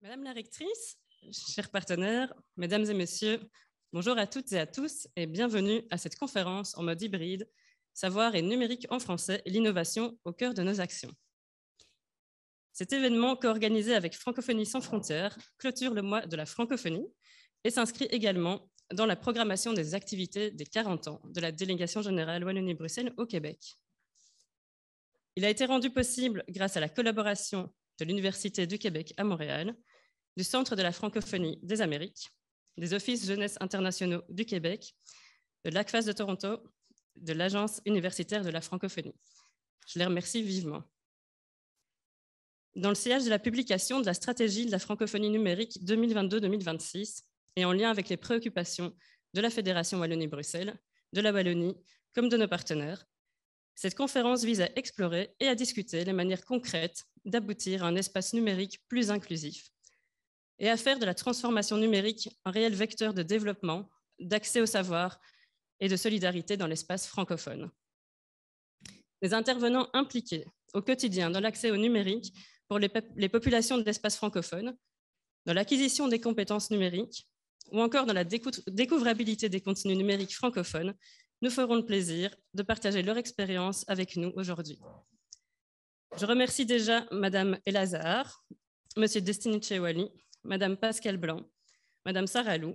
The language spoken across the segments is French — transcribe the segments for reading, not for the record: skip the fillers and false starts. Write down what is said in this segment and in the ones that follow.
Madame la rectrice, chers partenaires, mesdames et messieurs, bonjour à toutes et à tous et bienvenue à cette conférence en mode hybride « Savoir et numérique en français, l'innovation au cœur de nos actions ». Cet événement co-organisé avec Francophonie sans frontières clôture le mois de la francophonie et s'inscrit également dans la programmation des activités des 40 ans de la Délégation générale Wallonie-Bruxelles au Québec. Il a été rendu possible grâce à la collaboration de l'Université du Québec à Montréal, du Centre de la francophonie des Amériques, des Offices jeunesse internationaux du Québec, de l'ACFAS de Toronto, de l'Agence universitaire de la francophonie. Je les remercie vivement. Dans le sillage de la publication de la stratégie de la francophonie numérique 2022-2026 et en lien avec les préoccupations de la Fédération Wallonie-Bruxelles, de la Wallonie comme de nos partenaires, cette conférence vise à explorer et à discuter les manières concrètes d'aboutir à un espace numérique plus inclusif et à faire de la transformation numérique un réel vecteur de développement, d'accès au savoir et de solidarité dans l'espace francophone. Les intervenants impliqués au quotidien dans l'accès au numérique pour les populations de l'espace francophone, dans l'acquisition des compétences numériques ou encore dans la découvrabilité des contenus numériques francophones, nous feront le plaisir de partager leur expérience avec nous aujourd'hui. Je remercie déjà Madame Elazar, Monsieur Destiny Chewali, Madame Pascale Blanc, Madame Sarah Lou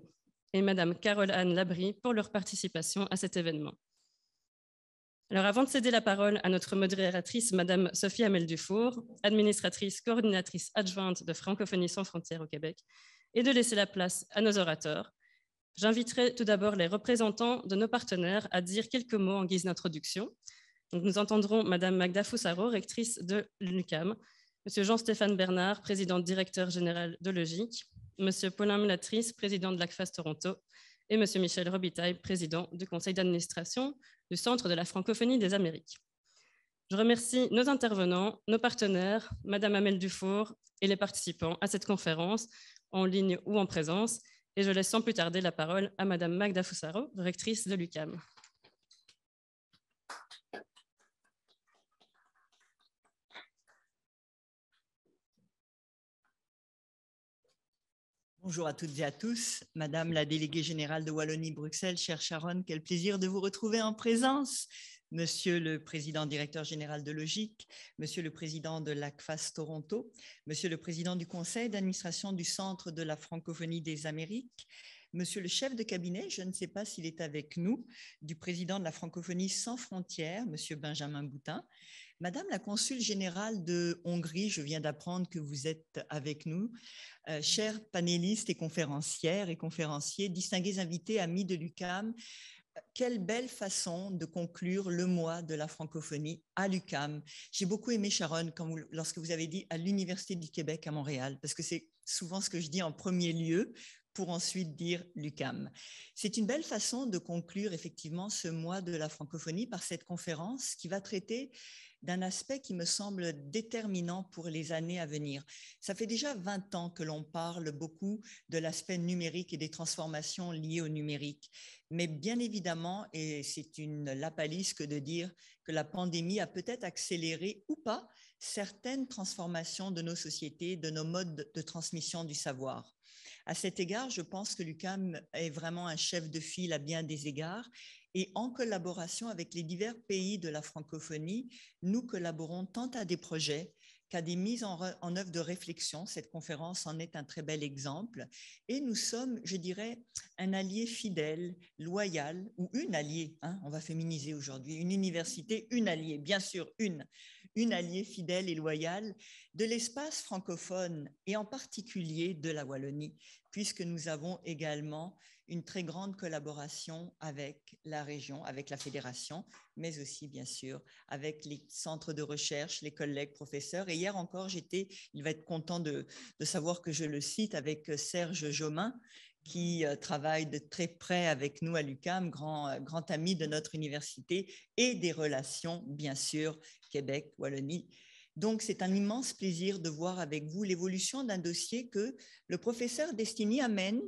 et Madame Carole-Anne Labrie pour leur participation à cet événement. Alors, avant de céder la parole à notre modératrice, Madame Sophie Hamel-Dufour, administratrice coordinatrice adjointe de Francophonie sans frontières au Québec, et de laisser la place à nos orateurs, j'inviterai tout d'abord les représentants de nos partenaires à dire quelques mots en guise d'introduction. Donc, nous entendrons Madame Magda Foussaro, rectrice de l'UQAM, Monsieur Jean-Stéphane Bernard, président directeur général de Logique, Monsieur Paulin Mulatrice, président de l'ACFAS Toronto, et Monsieur Michel Robitaille, président du conseil d'administration du Centre de la francophonie des Amériques. Je remercie nos intervenants, nos partenaires, Madame Amel Dufour et les participants à cette conférence, en ligne ou en présence, et je laisse sans plus tarder la parole à Madame Magda Foussaro, rectrice de l'UQAM. Bonjour à toutes et à tous. Madame la déléguée générale de Wallonie-Bruxelles, chère Sharon, quel plaisir de vous retrouver en présence. Monsieur le président directeur général de Logique, monsieur le président de l'ACFAS Toronto, monsieur le président du conseil d'administration du Centre de la francophonie des Amériques, monsieur le chef de cabinet, je ne sais pas s'il est avec nous, du président de la francophonie sans frontières, monsieur Benjamin Boutin, madame la consul générale de Hongrie, je viens d'apprendre que vous êtes avec nous, chers panélistes et conférencières et conférenciers, distingués invités, amis de l'UQAM, quelle belle façon de conclure le mois de la francophonie à l'UQAM. J'ai beaucoup aimé, Sharon, lorsque vous avez dit à l'Université du Québec à Montréal, parce que c'est souvent ce que je dis en premier lieu, pour ensuite dire l'UQAM. C'est une belle façon de conclure effectivement ce mois de la francophonie par cette conférence qui va traiter d'un aspect qui me semble déterminant pour les années à venir. Ça fait déjà 20 ans que l'on parle beaucoup de l'aspect numérique et des transformations liées au numérique. Mais bien évidemment, et c'est une lapalisse que de dire que la pandémie a peut-être accéléré ou pas certaines transformations de nos sociétés, de nos modes de transmission du savoir. À cet égard, je pense que l'UQAM est vraiment un chef de file à bien des égards et en collaboration avec les divers pays de la francophonie, nous collaborons tant à des projets qu'à des mises en œuvre de réflexion. Cette conférence en est un très bel exemple. Et nous sommes, je dirais, un allié fidèle, loyal, ou une alliée, hein, on va féminiser aujourd'hui, une université, une alliée, bien sûr, une alliée fidèle et loyale de l'espace francophone et en particulier de la Wallonie, puisque nous avons également une très grande collaboration avec la région, avec la fédération, mais aussi, bien sûr, avec les centres de recherche, les collègues professeurs. Et hier encore, il va être content de savoir que je le cite, avec Serge Jomain, qui travaille de très près avec nous à l'UQAM, grand ami de notre université et des relations, bien sûr, Québec-Wallonie. Donc, c'est un immense plaisir de voir avec vous l'évolution d'un dossier que le professeur Destiny amène,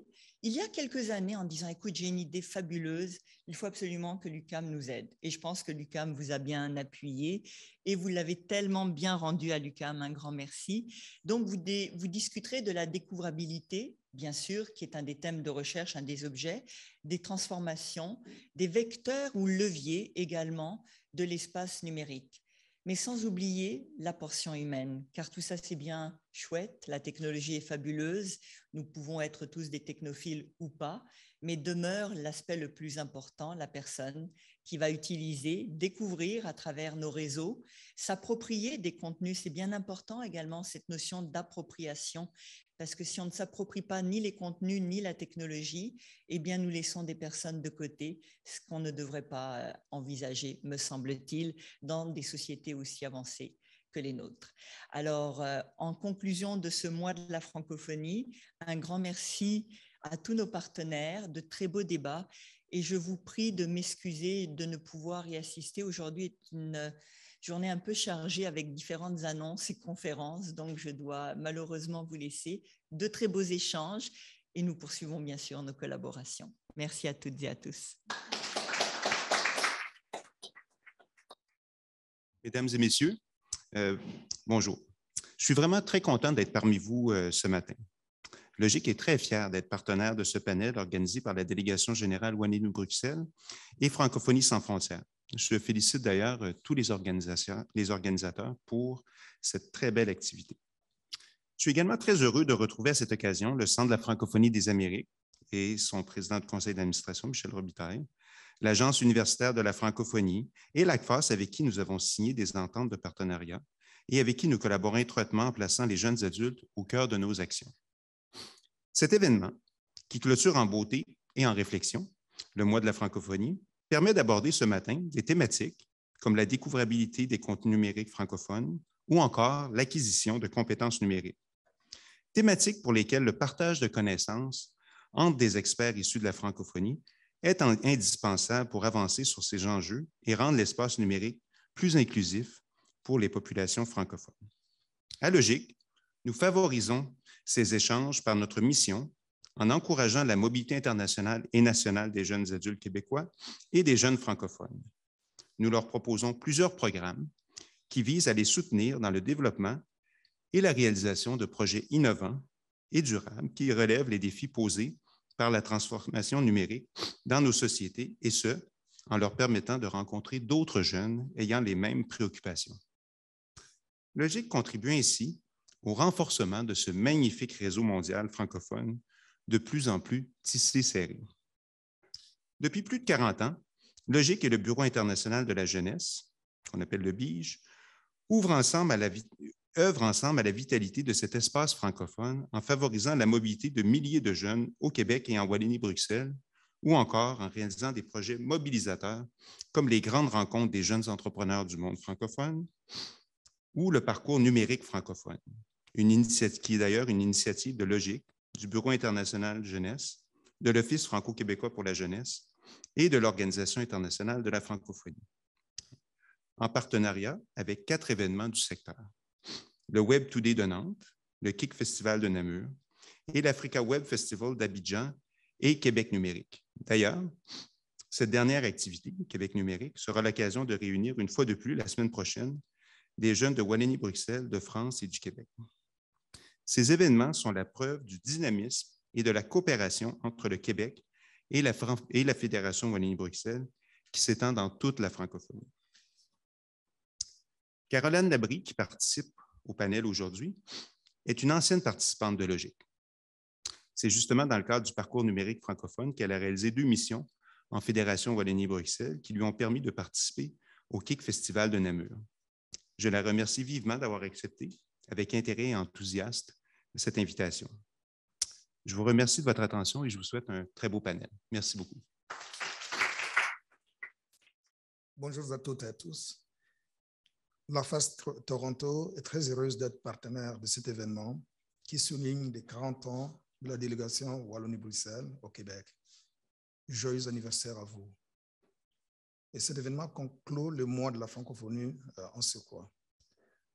il y a quelques années en disant « Écoute, j'ai une idée fabuleuse, il faut absolument que l'UQAM nous aide ». Et je pense que l'UQAM vous a bien appuyé et vous l'avez tellement bien rendu à l'UQAM, un grand merci. Donc, vous discuterez de la découvrabilité, bien sûr, qui est un des thèmes de recherche, un des objets, des transformations, des vecteurs ou leviers également de l'espace numérique. Mais sans oublier la portion humaine, car tout ça, c'est bien chouette, la technologie est fabuleuse, nous pouvons être tous des technophiles ou pas, mais demeure l'aspect le plus important, la personne qui va utiliser, découvrir à travers nos réseaux, s'approprier des contenus. C'est bien important également cette notion d'appropriation, parce que si on ne s'approprie pas ni les contenus ni la technologie, eh bien nous laissons des personnes de côté, ce qu'on ne devrait pas envisager, me semble-t-il, dans des sociétés aussi avancées que les nôtres. Alors, en conclusion de ce mois de la francophonie, un grand merci à tous nos partenaires, de très beaux débats, et je vous prie de m'excuser de ne pouvoir y assister. Aujourd'hui est une journée un peu chargée avec différentes annonces et conférences, donc je dois malheureusement vous laisser. De très beaux échanges et nous poursuivons bien sûr nos collaborations. Merci à toutes et à tous. Mesdames et messieurs, bonjour. Je suis vraiment très content d'être parmi vous ce matin. Logique est très fier d'être partenaire de ce panel organisé par la Délégation générale Wallonie-Bruxelles et Francophonie sans frontières. Je félicite d'ailleurs tous les organisateurs pour cette très belle activité. Je suis également très heureux de retrouver à cette occasion le Centre de la francophonie des Amériques et son président de conseil d'administration, Michel Robitaille, l'Agence universitaire de la francophonie et l'ACFAS, avec qui nous avons signé des ententes de partenariat et avec qui nous collaborons étroitement en plaçant les jeunes adultes au cœur de nos actions. Cet événement, qui clôture en beauté et en réflexion le mois de la francophonie, permet d'aborder ce matin des thématiques comme la découvrabilité des contenus numériques francophones ou encore l'acquisition de compétences numériques. Thématiques pour lesquelles le partage de connaissances entre des experts issus de la francophonie est indispensable pour avancer sur ces enjeux et rendre l'espace numérique plus inclusif pour les populations francophones. À Logique, nous favorisons ces échanges par notre mission en encourageant la mobilité internationale et nationale des jeunes adultes québécois et des jeunes francophones. Nous leur proposons plusieurs programmes qui visent à les soutenir dans le développement et la réalisation de projets innovants et durables qui relèvent les défis posés par la transformation numérique dans nos sociétés, et ce, en leur permettant de rencontrer d'autres jeunes ayant les mêmes préoccupations. Logique contribue ainsi au renforcement de ce magnifique réseau mondial francophone de plus en plus tissé serré. Depuis plus de 40 ans, Logique et le Bureau international de la jeunesse, qu'on appelle le BIJ, œuvrent ensemble à la vitalité de cet espace francophone en favorisant la mobilité de milliers de jeunes au Québec et en Wallonie-Bruxelles, ou encore en réalisant des projets mobilisateurs comme les grandes rencontres des jeunes entrepreneurs du monde francophone ou le parcours numérique francophone, qui est d'ailleurs une initiative de Logique, du Bureau international jeunesse, de l'Office franco-québécois pour la jeunesse et de l'Organisation internationale de la francophonie, en partenariat avec 4 événements du secteur: le Web Today de Nantes, le KIC Festival de Namur et l'Africa Web Festival d'Abidjan et Québec numérique. D'ailleurs, cette dernière activité, Québec numérique, sera l'occasion de réunir une fois de plus la semaine prochaine des jeunes de Wallonie-Bruxelles, de France et du Québec. Ces événements sont la preuve du dynamisme et de la coopération entre le Québec et la Fédération Wallonie-Bruxelles qui s'étend dans toute la francophonie. Caroline Labrie, qui participe au panel aujourd'hui, est une ancienne participante de Logique. C'est justement dans le cadre du parcours numérique francophone qu'elle a réalisé 2 missions en Fédération Wallonie-Bruxelles qui lui ont permis de participer au KIC Festival de Namur. Je la remercie vivement d'avoir accepté, avec intérêt et enthousiasme, cette invitation. Je vous remercie de votre attention et je vous souhaite un très beau panel. Merci beaucoup. Bonjour à toutes et à tous. La FAS Toronto est très heureuse d'être partenaire de cet événement qui souligne les 40 ans de la délégation Wallonie-Bruxelles au Québec. Joyeux anniversaire à vous. Et cet événement conclut le mois de la francophonie en Suédois.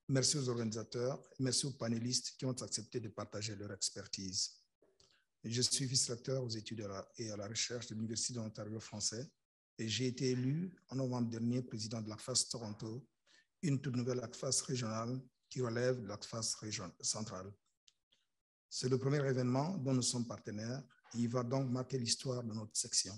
Merci aux organisateurs et merci aux panélistes qui ont accepté de partager leur expertise. Je suis vice-recteur aux études et à la recherche de l'Université de l'Ontario français et j'ai été élu en novembre dernier président de l'ACFAS Toronto, une toute nouvelle ACFAS régionale qui relève de l'ACFAS centrale. C'est le premier événement dont nous sommes partenaires et il va donc marquer l'histoire de notre section.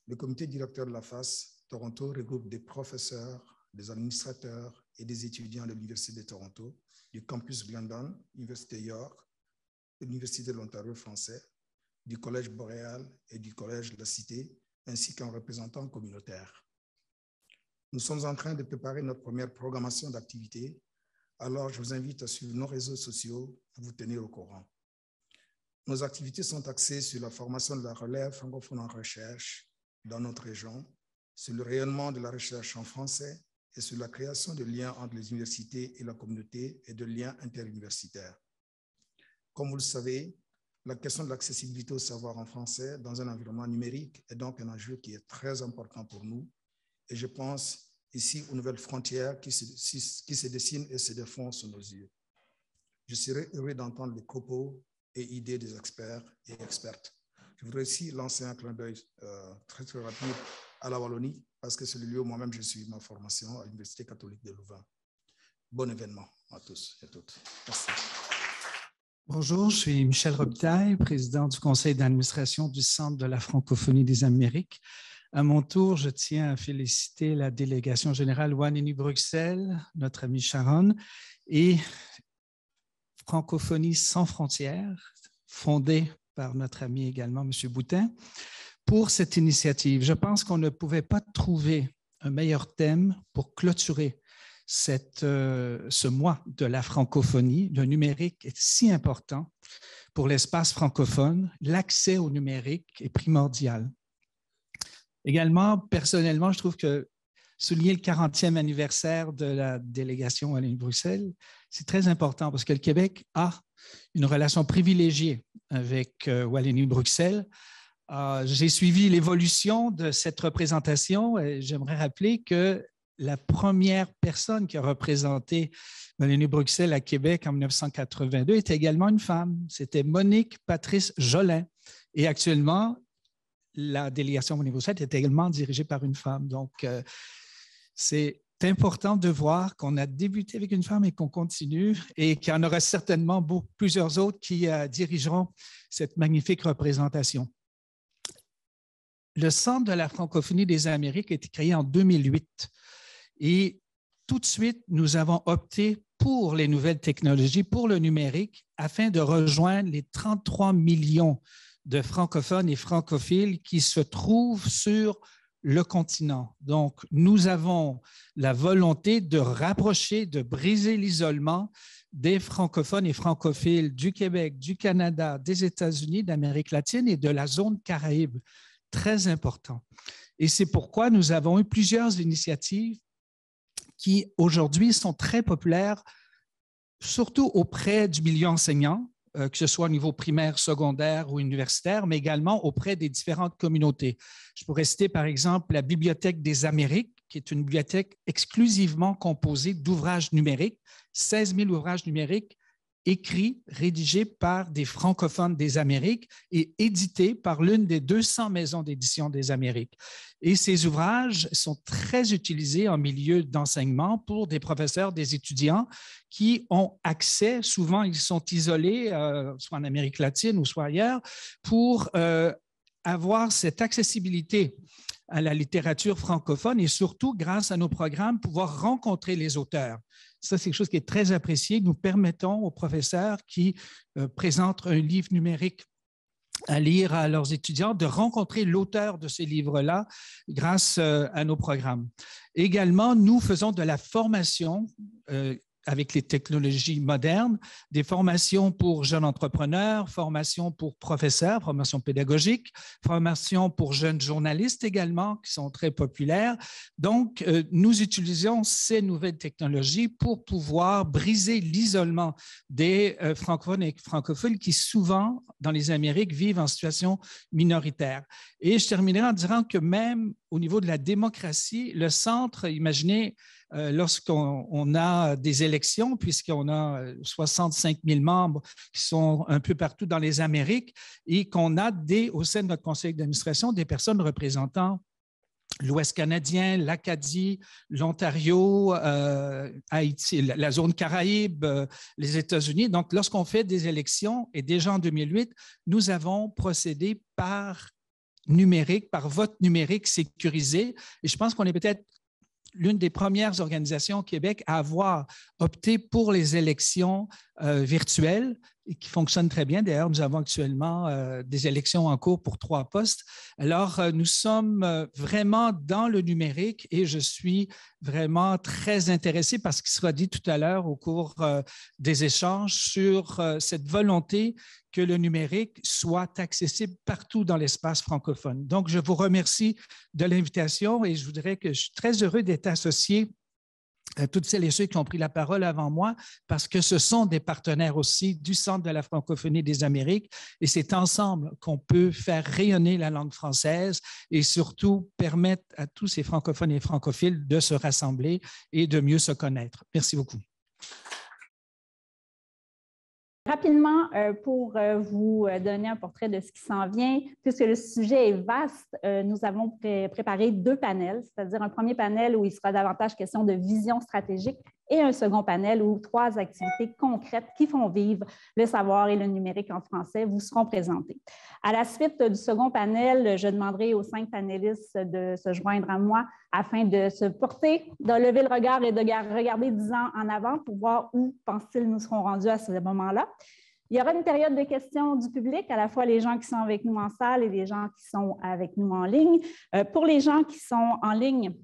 Le comité directeur de l'ACFAS Toronto regroupe des professeurs, des administrateurs et des étudiants de l'Université de Toronto, du campus Glendon, l'Université York, de l'Université de l'Ontario français, du Collège Boréal et du Collège de la Cité, ainsi qu'un représentant communautaire. Nous sommes en train de préparer notre première programmation d'activités, alors je vous invite à suivre nos réseaux sociaux pour vous tenir au courant. Nos activités sont axées sur la formation de la relève francophone en recherche dans notre région, sur le rayonnement de la recherche en français et sur la création de liens entre les universités et la communauté et de liens interuniversitaires. Comme vous le savez, la question de l'accessibilité au savoir en français dans un environnement numérique est donc un enjeu qui est très important pour nous. Et je pense ici aux nouvelles frontières qui se dessinent et se défont sous nos yeux. Je serai heureux d'entendre les propos et idées des experts et expertes. Je voudrais aussi lancer un clin d'œil très rapide à la Wallonie, parce que c'est le lieu où moi-même je suis ma formation à l'Université catholique de Louvain. Bon événement à tous et à toutes. Merci. Bonjour, je suis Michel Robitaille, président du conseil d'administration du Centre de la francophonie des Amériques. À mon tour, je tiens à féliciter la délégation générale Wallonie-Bruxelles, notre ami Sharon, et Francophonie sans frontières, fondée par notre ami également, M. Boutin, pour cette initiative. Je pense qu'on ne pouvait pas trouver un meilleur thème pour clôturer ce mois de la francophonie. Le numérique est si important pour l'espace francophone. L'accès au numérique est primordial. Également, personnellement, je trouve que souligner le 40e anniversaire de la délégation Wallonie-Bruxelles, c'est très important parce que le Québec a une relation privilégiée avec Wallonie-Bruxelles. J'ai suivi l'évolution de cette représentation et j'aimerais rappeler que la première personne qui a représenté Wallonie-Bruxelles à Québec en 1982 était également une femme. C'était Monique Patrice Jolin. Et actuellement, la délégation Wallonie-Bruxelles est également dirigée par une femme. Donc, c'est important de voir qu'on a débuté avec une femme et qu'on continue et qu'il y en aura certainement plusieurs autres qui dirigeront cette magnifique représentation. Le Centre de la francophonie des Amériques a été créé en 2008 et tout de suite, nous avons opté pour les nouvelles technologies, pour le numérique, afin de rejoindre les 33 millions de francophones et francophiles qui se trouvent sur le continent. Donc, nous avons la volonté de rapprocher, de briser l'isolement des francophones et francophiles du Québec, du Canada, des États-Unis, d'Amérique latine et de la zone Caraïbe. Très important. Et c'est pourquoi nous avons eu plusieurs initiatives qui, aujourd'hui, sont très populaires, surtout auprès du milieu enseignant, que ce soit au niveau primaire, secondaire ou universitaire, mais également auprès des différentes communautés. Je pourrais citer, par exemple, la Bibliothèque des Amériques, qui est une bibliothèque exclusivement composée d'ouvrages numériques, 16 000 ouvrages numériques écrits, rédigés par des francophones des Amériques et édités par l'une des 200 maisons d'édition des Amériques. Et ces ouvrages sont très utilisés en milieu d'enseignement pour des professeurs, des étudiants qui ont accès, souvent ils sont isolés, soit en Amérique latine ou soit ailleurs, pour avoir cette accessibilité à la littérature francophone et surtout, grâce à nos programmes, pouvoir rencontrer les auteurs. Ça, c'est quelque chose qui est très apprécié. Nous permettons aux professeurs qui présentent un livre numérique à lire à leurs étudiants de rencontrer l'auteur de ces livres-là grâce à nos programmes. Également, nous faisons de la formation avec les technologies modernes, des formations pour jeunes entrepreneurs, formations pour professeurs, formation pédagogique, formation pour jeunes journalistes également, qui sont très populaires. Donc, nous utilisons ces nouvelles technologies pour pouvoir briser l'isolement des francophones et francophiles qui, souvent, dans les Amériques, vivent en situation minoritaire. Et je terminerai en disant que même au niveau de la démocratie, le centre, imaginez, lorsqu'on a des élections, puisqu'on a 65 000 membres qui sont un peu partout dans les Amériques et qu'on a au sein de notre conseil d'administration des personnes représentant l'Ouest canadien, l'Acadie, l'Ontario, Haïti, la zone Caraïbe, les États-Unis. Donc, lorsqu'on fait des élections, et déjà en 2008, nous avons procédé par numérique, par vote numérique sécurisé. Et je pense qu'on est peut-être l'une des premières organisations au Québec à avoir opté pour les élections virtuelles et qui fonctionnent très bien. D'ailleurs, nous avons actuellement des élections en cours pour 3 postes. Alors, nous sommes vraiment dans le numérique et je suis vraiment très intéressé par ce qui sera dit tout à l'heure au cours des échanges sur cette volonté que le numérique soit accessible partout dans l'espace francophone. Donc, je vous remercie de l'invitation et je vous dirais que je suis très heureux d'être associé à toutes celles et ceux qui ont pris la parole avant moi, parce que ce sont des partenaires aussi du Centre de la francophonie des Amériques et c'est ensemble qu'on peut faire rayonner la langue française et surtout permettre à tous ces francophones et francophiles de se rassembler et de mieux se connaître. Merci beaucoup. Rapidement, pour vous donner un portrait de ce qui s'en vient, puisque le sujet est vaste, nous avons préparé 2 panels, c'est-à-dire un premier panel où il sera davantage question de vision stratégique et un second panel où 3 activités concrètes qui font vivre le savoir et le numérique en français vous seront présentées. À la suite du second panel, je demanderai aux 5 panélistes de se joindre à moi afin de se porter, de lever le regard et de regarder 10 ans en avant pour voir où pensent-ils nous serons rendus à ce moment-là. Il y aura une période de questions du public, à la fois les gens qui sont avec nous en salle et les gens qui sont avec nous en ligne. Pour les gens qui sont en ligne,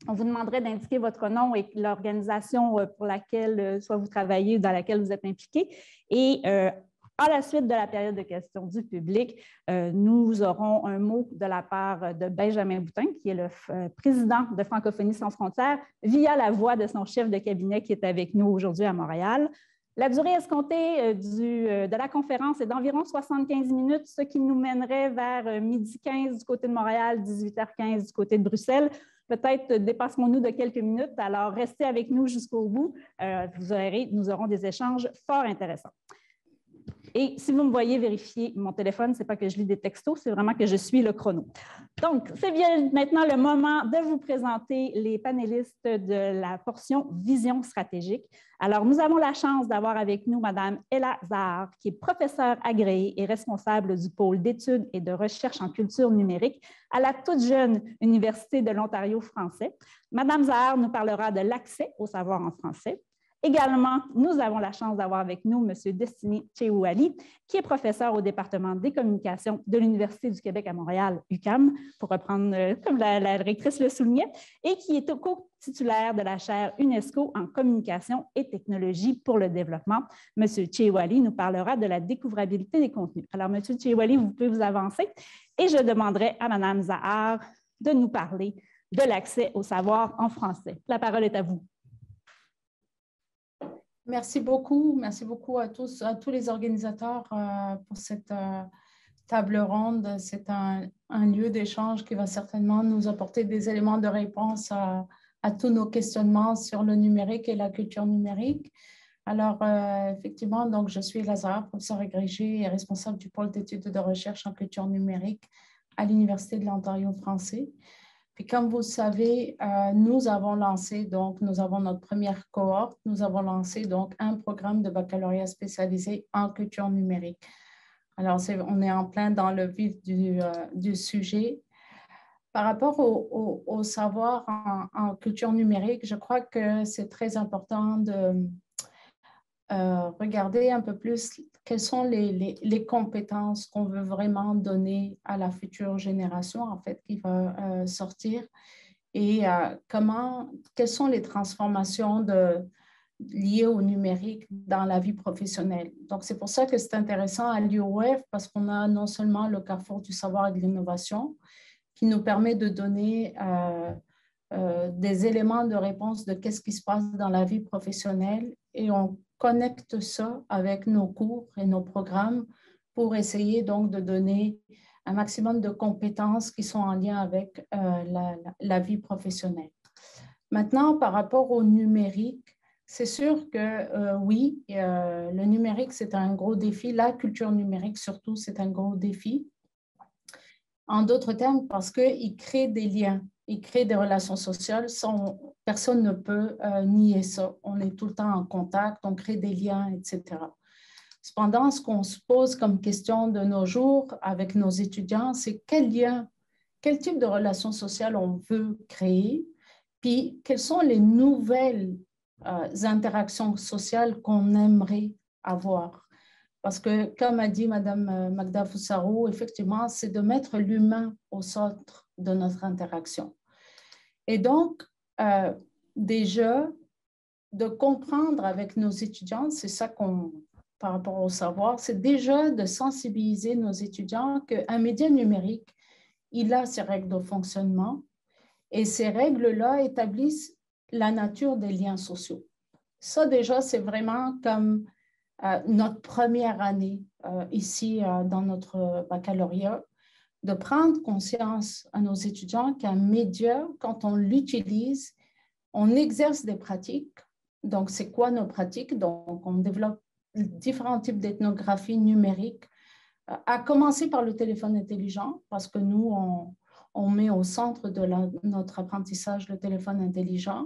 on vous demanderait d'indiquer votre nom et l'organisation pour laquelle soit vous travaillez ou dans laquelle vous êtes impliqué. Et à la suite de la période de questions du public, nous aurons un mot de la part de Benjamin Boutin, qui est le président de Francophonie sans frontières, via la voix de son chef de cabinet qui est avec nous aujourd'hui à Montréal. La durée escomptée de la conférence est d'environ 75 minutes, ce qui nous mènerait vers 12h15 du côté de Montréal, 18h15 du côté de Bruxelles. Peut-être dépasserons-nous de quelques minutes, alors restez avec nous jusqu'au bout. Nous aurons des échanges fort intéressants. Et si vous me voyez vérifier mon téléphone, ce n'est pas que je lis des textos, c'est vraiment que je suis le chrono. Donc, c'est bien maintenant le moment de vous présenter les panélistes de la portion Vision stratégique. Alors, nous avons la chance d'avoir avec nous Mme Ella Zahar, qui est professeure agréée et responsable du pôle d'études et de recherche en culture numérique à la toute jeune Université de l'Ontario français. Mme Zahar nous parlera de l'accès au savoir en français. Également, nous avons la chance d'avoir avec nous M. Destiny Chewali, qui est professeur au département des communications de l'Université du Québec à Montréal, UQAM, pour reprendre comme la rectrice le soulignait, et qui est co-titulaire de la chaire UNESCO en communication et technologie pour le développement. M. Chewali nous parlera de la découvrabilité des contenus. Alors, M. Chewali, vous pouvez vous avancer et je demanderai à Mme Zahar de nous parler de l'accès au savoir en français. La parole est à vous. Merci beaucoup à tous les organisateurs pour cette table ronde. C'est un lieu d'échange qui va certainement nous apporter des éléments de réponse à tous nos questionnements sur le numérique et la culture numérique. Alors, effectivement, donc, je suis Ella Zahar, professeure agrégée et responsable du pôle d'études et de recherche en culture numérique à l'Université de l'Ontario français. Puis comme vous savez, nous avons notre première cohorte, nous avons lancé donc un programme de baccalauréat spécialisé en culture numérique. Alors, on est en plein dans le vif du sujet. Par rapport au savoir en culture numérique, je crois que c'est très important de regarder un peu plus quelles sont les compétences qu'on veut vraiment donner à la future génération, en fait, qui va sortir et quelles sont les transformations liées au numérique dans la vie professionnelle. Donc, c'est pour ça que c'est intéressant à l'UOF parce qu'on a non seulement le carrefour du savoir et de l'innovation qui nous permet de donner des éléments de réponse de qu'est-ce qui se passe dans la vie professionnelle et on connecte ça avec nos cours et nos programmes pour essayer donc de donner un maximum de compétences qui sont en lien avec la vie professionnelle. Maintenant, par rapport au numérique, c'est sûr que oui, le numérique, c'est un gros défi. La culture numérique, surtout, c'est un gros défi. En d'autres termes, parce qu'il crée des liens, il crée des relations sociales. Personne ne peut nier ça. On est tout le temps en contact, on crée des liens, etc. Cependant, ce qu'on se pose comme question de nos jours avec nos étudiants, c'est quel lien, quel type de relations sociales on veut créer, puis quelles sont les nouvelles interactions sociales qu'on aimerait avoir. Parce que, comme a dit Mme Magda Foussarou, effectivement, c'est de mettre l'humain au centre de notre interaction. Et donc, déjà, de comprendre avec nos étudiants, c'est ça par rapport au savoir, c'est déjà de sensibiliser nos étudiants qu'un média numérique, il a ses règles de fonctionnement et ces règles-là établissent la nature des liens sociaux. Ça, déjà, c'est vraiment comme notre première année ici dans notre baccalauréat, de prendre conscience à nos étudiants qu'un média, quand on l'utilise, on exerce des pratiques. Donc, c'est quoi nos pratiques? Donc, on développe différents types d'ethnographie numérique, à commencer par le téléphone intelligent, parce que nous, on met au centre de notre apprentissage le téléphone intelligent.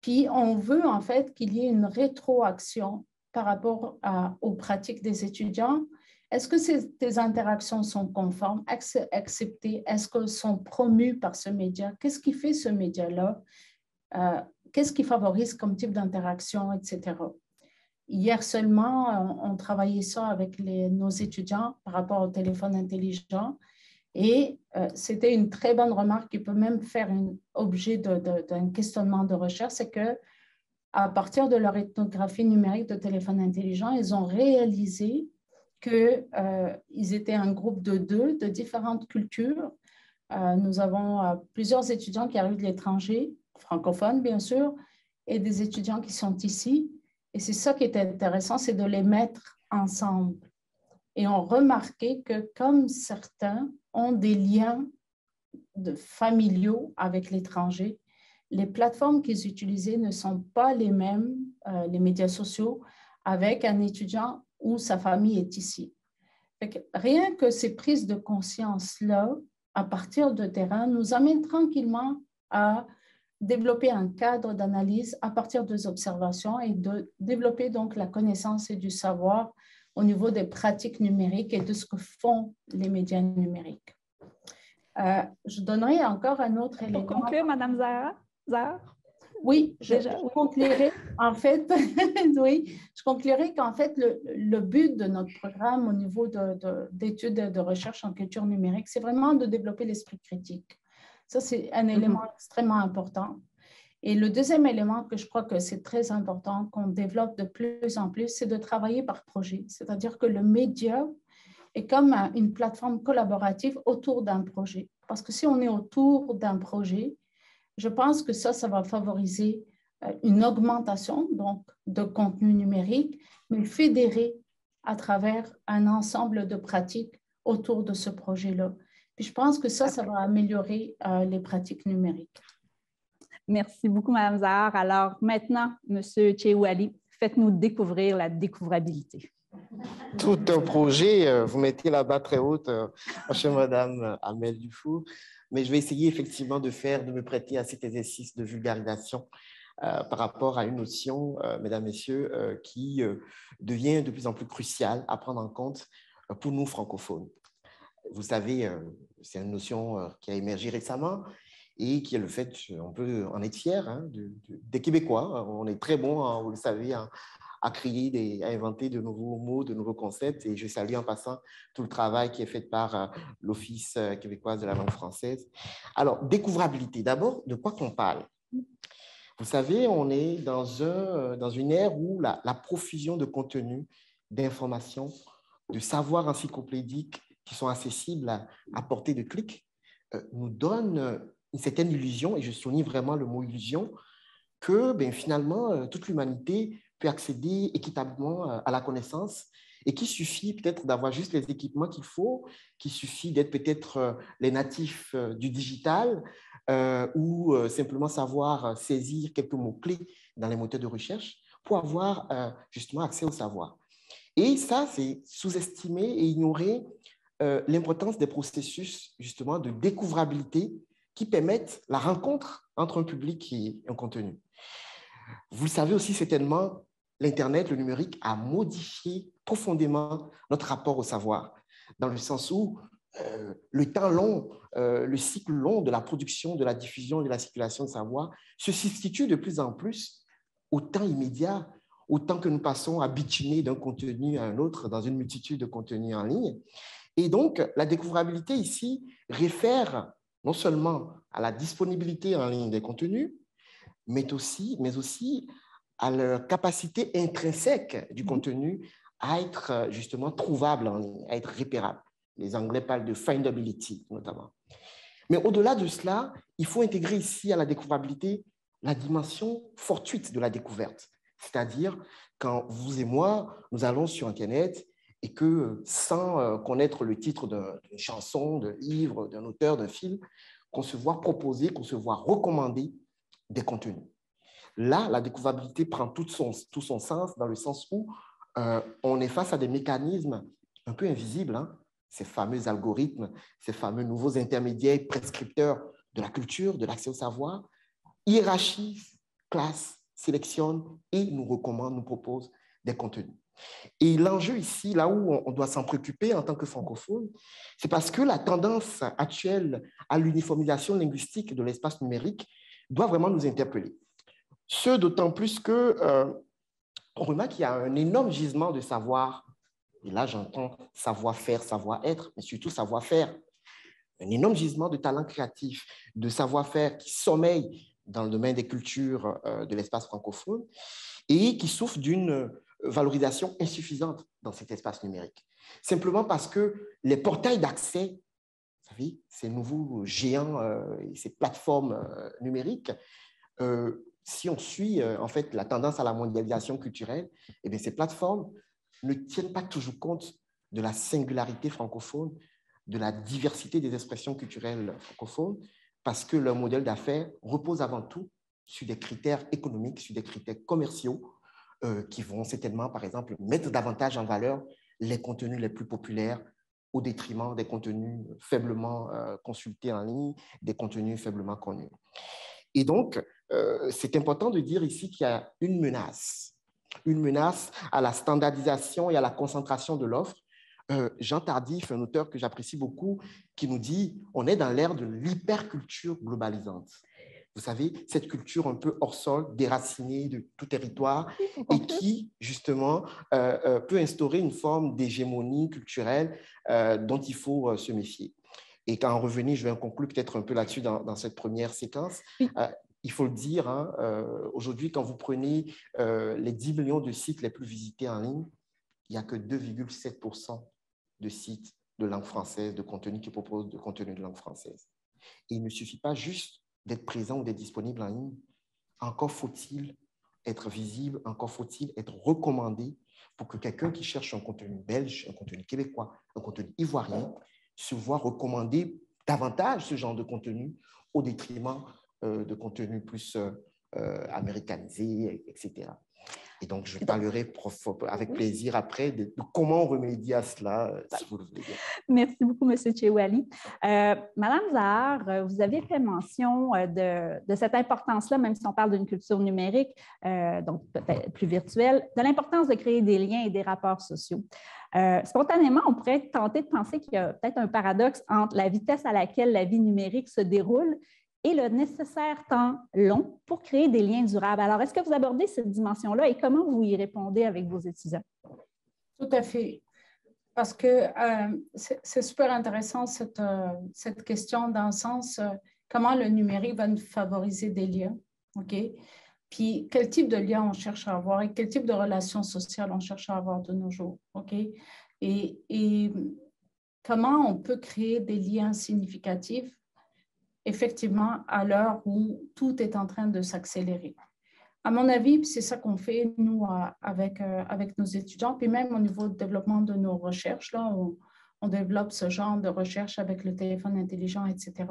Puis, on veut en fait qu'il y ait une rétroaction par rapport aux pratiques des étudiants. Est-ce que ces interactions sont conformes, acceptées? Est-ce qu'elles sont promues par ce média? Qu'est-ce qui fait ce média-là? Qu'est-ce qui favorise comme type d'interaction, etc. Hier seulement, on travaillait ça avec nos étudiants par rapport au téléphone intelligent et c'était une très bonne remarque qui peut même faire objet d'un questionnement de recherche, c'est qu'à partir de leur ethnographie numérique de téléphone intelligent, ils ont réalisé qu'ils étaient un groupe de 2 de différentes cultures. Nous avons plusieurs étudiants qui arrivent de l'étranger, francophones bien sûr, et des étudiants qui sont ici. Et c'est ça qui est intéressant, c'est de les mettre ensemble. Et on remarquait que comme certains ont des liens familiaux avec l'étranger, les plateformes qu'ils utilisaient ne sont pas les mêmes, les médias sociaux, avec un étudiant où sa famille est ici. Rien que ces prises de conscience-là, à partir de terrain, nous amènent tranquillement à développer un cadre d'analyse à partir des observations et de développer donc la connaissance et du savoir au niveau des pratiques numériques et de ce que font les médias numériques. Je donnerai encore un autre élément. Pour conclure, Mme Zahar? Oui, je conclurai en fait, oui, je conclurai qu'en fait, le but de notre programme au niveau d'études de recherche en culture numérique, c'est vraiment de développer l'esprit critique. Ça, c'est un élément extrêmement important. Et le deuxième élément que je crois que c'est très important qu'on développe de plus en plus, c'est de travailler par projet. C'est-à-dire que le média est comme une plateforme collaborative autour d'un projet. Parce que si on est autour d'un projet, je pense que ça va favoriser une augmentation donc, de contenu numérique, mais fédéré à travers un ensemble de pratiques autour de ce projet-là. Puis je pense que ça va améliorer les pratiques numériques. Merci beaucoup, Mme Zahar. Alors maintenant, M. Tcheouali, faites-nous découvrir la découvrabilité. Tout un projet, vous mettez la barre très haute, chez Mme Amel Dufour, mais je vais essayer effectivement de me prêter à cet exercice de vulgarisation par rapport à une notion, mesdames, messieurs, qui devient de plus en plus cruciale à prendre en compte pour nous francophones. Vous savez, c'est une notion qui a émergé récemment et qui est le fait, on peut en être fier, hein, des Québécois. On est très bons, hein, vous le savez, hein, à créer, à inventer de nouveaux mots, de nouveaux concepts. Et je salue en passant tout le travail qui est fait par l'Office québécois de la langue française. Alors, découvrabilité. D'abord, de quoi qu'on parle? Vous savez, on est dans une ère où la profusion de contenu, d'informations, de savoirs encyclopédiques qui sont accessibles à portée de clic, nous donne une certaine illusion, et je souligne vraiment le mot illusion, que finalement, toute l'humanité peut accéder équitablement à la connaissance et qu'il suffit peut-être d'avoir juste les équipements qu'il faut, qu'il suffit d'être peut-être les natifs du digital ou simplement savoir saisir quelques mots-clés dans les moteurs de recherche pour avoir justement accès au savoir. Et ça, c'est sous-estimer et ignorer l'importance des processus justement de découvrabilité qui permettent la rencontre entre un public et un contenu. Vous le savez aussi certainement, l'Internet, le numérique, a modifié profondément notre rapport au savoir, dans le sens où le temps long, le cycle long de la production, de la diffusion et de la circulation de savoir se substitue de plus en plus au temps immédiat, au temps que nous passons à bitiner d'un contenu à un autre dans une multitude de contenus en ligne. Et donc, la découvrabilité ici réfère non seulement à la disponibilité en ligne des contenus, mais aussi à leur capacité intrinsèque du contenu à être justement trouvable en ligne, à être repérable. Les Anglais parlent de findability notamment. Mais au-delà de cela, il faut intégrer ici à la découvrabilité la dimension fortuite de la découverte. C'est-à-dire, quand vous et moi, nous allons sur Internet et que, sans connaître le titre d'une chanson, d'un livre, d'un auteur, d'un film, qu'on se voit proposer, qu'on se voit recommander des contenus. Là, la découvrabilité prend tout son sens dans le sens où on est face à des mécanismes un peu invisibles, hein, ces fameux algorithmes, ces fameux nouveaux intermédiaires prescripteurs de la culture, de l'accès au savoir, hiérarchisent, classent, sélectionnent et nous recommandent, nous proposent des contenus. Et l'enjeu ici, là où on doit s'en préoccuper en tant que francophone, c'est parce que la tendance actuelle à l'uniformisation linguistique de l'espace numérique doit vraiment nous interpeller. Ce d'autant plus que on remarque qu'il y a un énorme gisement de savoir, et là j'entends savoir-faire, savoir-être, mais surtout savoir-faire, un énorme gisement de talents créatifs, de savoir-faire qui sommeille dans le domaine des cultures de l'espace francophone et qui souffre d'une valorisation insuffisante dans cet espace numérique. Simplement parce que les portails d'accès, vous savez, ces nouveaux géants et ces plateformes numériques, si on suit en fait la tendance à la mondialisation culturelle, eh bien, ces plateformes ne tiennent pas toujours compte de la singularité francophone, de la diversité des expressions culturelles francophones, parce que leur modèle d'affaires repose avant tout sur des critères économiques, sur des critères commerciaux, qui vont certainement, par exemple, mettre davantage en valeur les contenus les plus populaires au détriment des contenus faiblement consultés en ligne, des contenus faiblement connus. Et donc, c'est important de dire ici qu'il y a une menace à la standardisation et à la concentration de l'offre. Jean Tardif, un auteur que j'apprécie beaucoup, qui nous dit « on est dans l'ère de l'hyperculture globalisante ». Vous savez, cette culture un peu hors sol, déracinée de tout territoire et qui, justement, peut instaurer une forme d'hégémonie culturelle dont il faut se méfier. Et quand on revenait, je vais conclure peut-être un peu là-dessus dans cette première séquence. Il faut le dire, hein, aujourd'hui, quand vous prenez les 10 millions de sites les plus visités en ligne, il n'y a que 2,7% de sites de langue française, de contenu qui proposent de contenu de langue française. Et il ne suffit pas juste d'être présent ou d'être disponible en ligne. Encore faut-il être visible, encore faut-il être recommandé pour que quelqu'un qui cherche un contenu belge, un contenu québécois, un contenu ivoirien, se voit recommander davantage ce genre de contenu au détriment de contenus plus américanisés, etc. Et donc, je parlerai avec plaisir après de comment remédier à cela, si vous le voulez bien. Merci beaucoup, M. Tchewali. Madame Zahar, vous avez fait mention de cette importance-là, même si on parle d'une culture numérique, donc peut-être plus virtuelle, de l'importance de créer des liens et des rapports sociaux. Spontanément, on pourrait tenter de penser qu'il y a peut-être un paradoxe entre la vitesse à laquelle la vie numérique se déroule et le nécessaire temps long pour créer des liens durables. Alors, est-ce que vous abordez cette dimension-là et comment vous y répondez avec vos étudiants? Tout à fait. Parce que c'est super intéressant cette question dans le sens comment le numérique va nous favoriser des liens, OK? Puis quel type de liens on cherche à avoir et quel type de relations sociales on cherche à avoir de nos jours, OK? Et comment on peut créer des liens significatifs effectivement, à l'heure où tout est en train de s'accélérer. À mon avis, c'est ça qu'on fait, nous, avec nos étudiants, puis même au niveau du développement de nos recherches, là, on développe ce genre de recherche avec le téléphone intelligent, etc.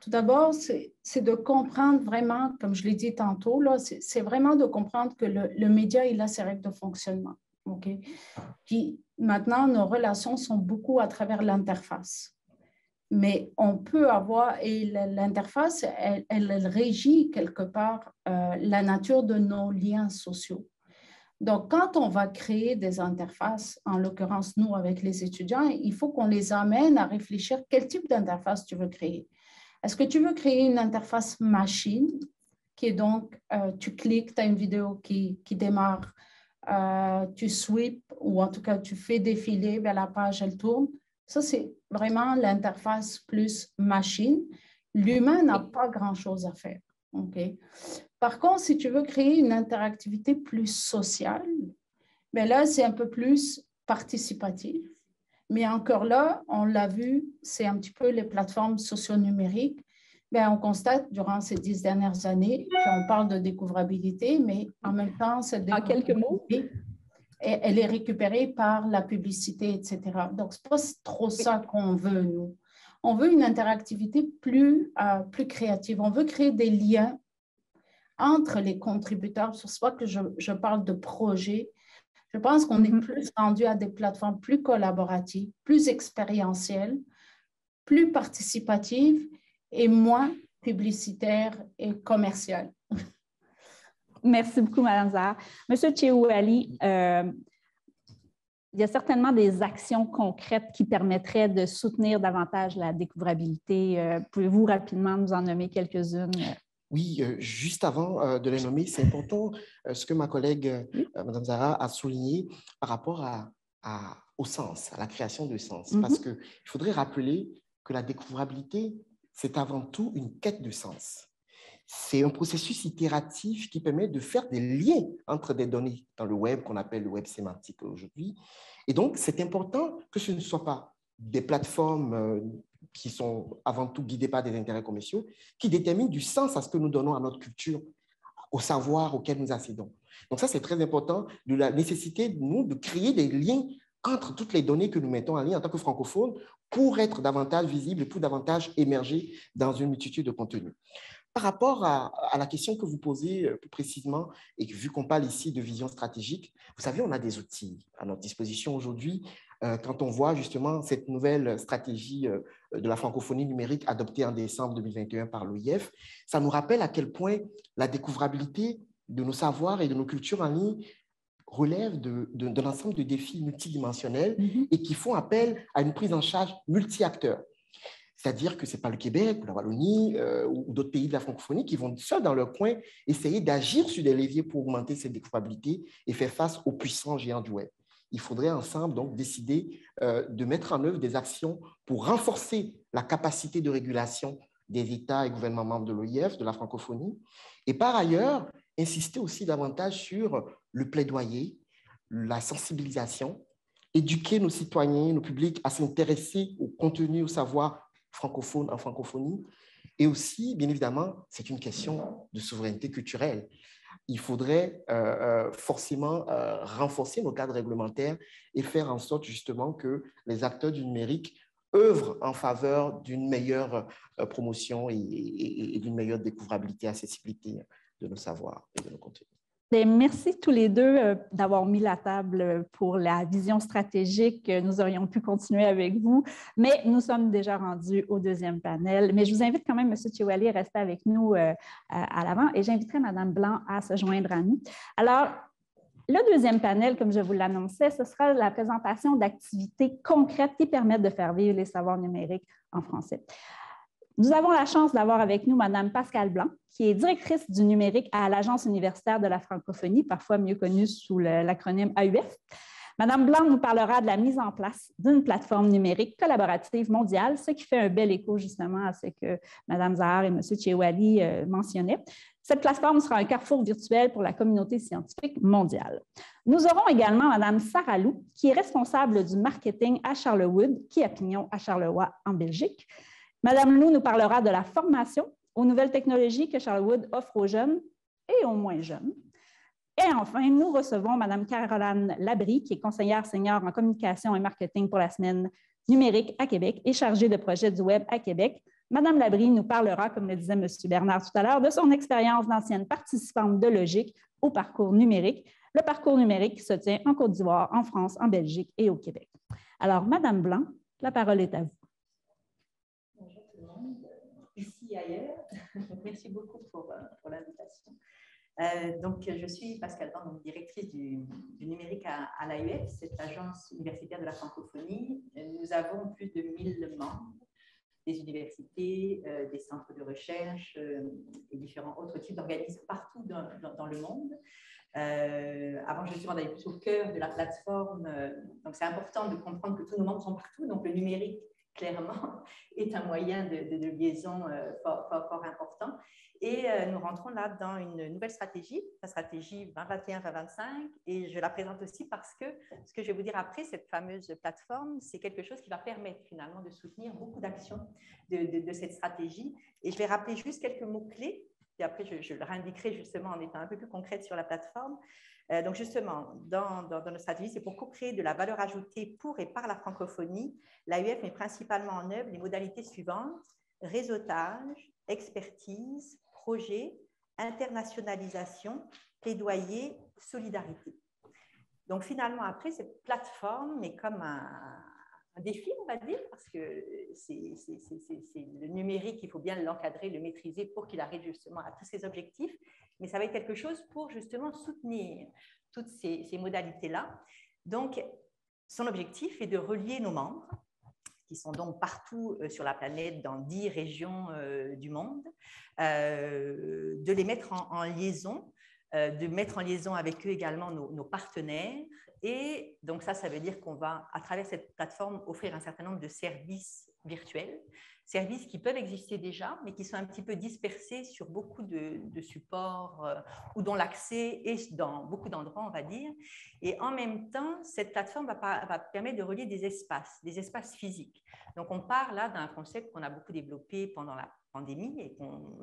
Tout d'abord, c'est de comprendre vraiment, comme je l'ai dit tantôt, c'est vraiment de comprendre que le média, il a ses règles de fonctionnement. Okay? Puis maintenant, nos relations sont beaucoup à travers l'interface. Mais on peut avoir, et l'interface, elle régit quelque part la nature de nos liens sociaux. Donc, quand on va créer des interfaces, en l'occurrence, nous, avec les étudiants, il faut qu'on les amène à réfléchir quel type d'interface tu veux créer. Est-ce que tu veux créer une interface machine, qui est donc, tu cliques, tu as une vidéo qui démarre, tu sweeps, ou en tout cas, tu fais défiler, ben, la page, elle tourne. Ça, c'est vraiment l'interface plus machine. L'humain n'a pas grand-chose à faire. Okay? Par contre, si tu veux créer une interactivité plus sociale, ben là, c'est un peu plus participatif. Mais encore là, on l'a vu, c'est un petit peu les plateformes socio-numériques. Ben, on constate durant ces 10 dernières années, puis on parle de découvrabilité, mais en même temps, cette découvrabilité, en quelques mots, elle est récupérée par la publicité, etc. Donc, ce n'est pas trop ça qu'on veut, nous. On veut une interactivité plus créative. On veut créer des liens entre les contributeurs. C'est pour ça que je parle de projet. Je pense qu'on est plus rendu à des plateformes plus collaboratives, plus expérientielles, plus participatives et moins publicitaires et commerciales. Merci beaucoup, Mme Zahar. Monsieur Tcheouali, il y a certainement des actions concrètes qui permettraient de soutenir davantage la découvrabilité. Pouvez-vous rapidement nous en nommer quelques-unes? Oui, juste avant de les nommer, c'est important ce que ma collègue, Mme Zahar, a souligné par rapport au sens, à la création de sens. Parce qu'il faudrait rappeler que la découvrabilité, c'est avant tout une quête de sens. C'est un processus itératif qui permet de faire des liens entre des données dans le web, qu'on appelle le web sémantique aujourd'hui. Et donc, c'est important que ce ne soit pas des plateformes qui sont avant tout guidées par des intérêts commerciaux, qui déterminent du sens à ce que nous donnons à notre culture, au savoir auquel nous accédons. Donc ça, c'est très important, de la nécessité, nous, de créer des liens entre toutes les données que nous mettons en ligne en tant que francophones pour être davantage visibles et pour davantage émerger dans une multitude de contenus. Par rapport à la question que vous posez plus précisément, et vu qu'on parle ici de vision stratégique, vous savez, on a des outils à notre disposition aujourd'hui. Quand on voit justement cette nouvelle stratégie de la francophonie numérique adoptée en décembre 2021 par l'OIF, ça nous rappelle à quel point la découvrabilité de nos savoirs et de nos cultures en ligne relève d'un ensemble de défis multidimensionnels et qui font appel à une prise en charge multi-acteurs. C'est-à-dire que ce n'est pas le Québec, la Wallonie ou d'autres pays de la francophonie qui vont seuls dans leur coin essayer d'agir sur des leviers pour augmenter cette découvrabilité et faire face aux puissants géants du web. Il faudrait ensemble donc décider de mettre en œuvre des actions pour renforcer la capacité de régulation des États et gouvernements membres de l'OIF, de la francophonie, et par ailleurs, insister aussi davantage sur le plaidoyer, la sensibilisation, éduquer nos citoyens, nos publics à s'intéresser au contenu, au savoir francophone en francophonie. Et aussi, bien évidemment, c'est une question de souveraineté culturelle. Il faudrait forcément renforcer nos cadres réglementaires et faire en sorte justement que les acteurs du numérique œuvrent en faveur d'une meilleure promotion et d'une meilleure découvrabilité, accessibilité de nos savoirs et de nos contenus. Merci tous les deux d'avoir mis la table pour la vision stratégique. Nous aurions pu continuer avec vous, mais nous sommes déjà rendus au deuxième panel. Mais je vous invite quand même, M. Tcheouali, à rester avec nous à l'avant et j'inviterai Mme Blanc à se joindre à nous. Alors, le deuxième panel, comme je vous l'annonçais, ce sera la présentation d'activités concrètes qui permettent de faire vivre les savoirs numériques en français. Nous avons la chance d'avoir avec nous Mme Pascale Blanc, qui est directrice du numérique à l'Agence universitaire de la francophonie, parfois mieux connue sous l'acronyme AUF. Mme Blanc nous parlera de la mise en place d'une plateforme numérique collaborative mondiale, ce qui fait un bel écho justement à ce que Mme Zahar et M. Tcheouali mentionnaient. Cette plateforme sera un carrefour virtuel pour la communauté scientifique mondiale. Nous aurons également Mme Sarah Lou, qui est responsable du marketing à Charlewood, qui a pignon à Charleroi en Belgique. Mme Lou nous parlera de la formation aux nouvelles technologies que Charlewood offre aux jeunes et aux moins jeunes. Et enfin, nous recevons Mme Caroline Labrie, qui est conseillère senior en communication et marketing pour la semaine numérique à Québec et chargée de projet du Web à Québec. Mme Labrie nous parlera, comme le disait M. Bernard tout à l'heure, de son expérience d'ancienne participante de Logique au parcours numérique. Le parcours numérique qui se tient en Côte d'Ivoire, en France, en Belgique et au Québec. Alors, Mme Blanc, la parole est à vous. Bonjour tout le monde, ici et ailleurs. Merci beaucoup pour l'invitation. Donc, je suis Pascal Blanc, donc directrice du numérique à l'AUF, cette agence universitaire de la francophonie. Nous avons plus de 1000 membres, des universités, des centres de recherche et différents autres types d'organismes partout dans le monde. Avant justement d'aller plus au cœur de la plateforme, donc c'est important de comprendre que tous nos membres sont partout, donc le numérique, clairement, est un moyen de liaison fort important. Et nous rentrons là dans une nouvelle stratégie, la stratégie 2021-2025, et je la présente aussi parce que ce que je vais vous dire après, cette fameuse plateforme, c'est quelque chose qui va permettre finalement de soutenir beaucoup d'actions de cette stratégie. Et je vais rappeler juste quelques mots-clés, et après je le réindiquerai justement en étant un peu plus concrète sur la plateforme. Donc justement, dans notre stratégie, c'est pour co-créer de la valeur ajoutée pour et par la francophonie. L'AUF met principalement en œuvre les modalités suivantes: réseautage, expertise, projet, internationalisation, plaidoyer, solidarité. Donc finalement, après, cette plateforme est comme un défi, on va dire, parce que c'est le numérique, il faut bien l'encadrer, le maîtriser pour qu'il arrive justement à tous ces objectifs, mais ça va être quelque chose pour justement soutenir toutes ces modalités-là. Donc, son objectif est de relier nos membres, qui sont donc partout sur la planète, dans 10 régions du monde, de les mettre en liaison, de mettre en liaison avec eux également nos partenaires. Et donc ça veut dire qu'on va, à travers cette plateforme, offrir un certain nombre de services virtuels, services qui peuvent exister déjà, mais qui sont un petit peu dispersés sur beaucoup de supports ou dont l'accès est dans beaucoup d'endroits, on va dire. Et en même temps, cette plateforme va permettre de relier des espaces physiques. Donc, on part là d'un concept qu'on a beaucoup développé pendant la pandémie et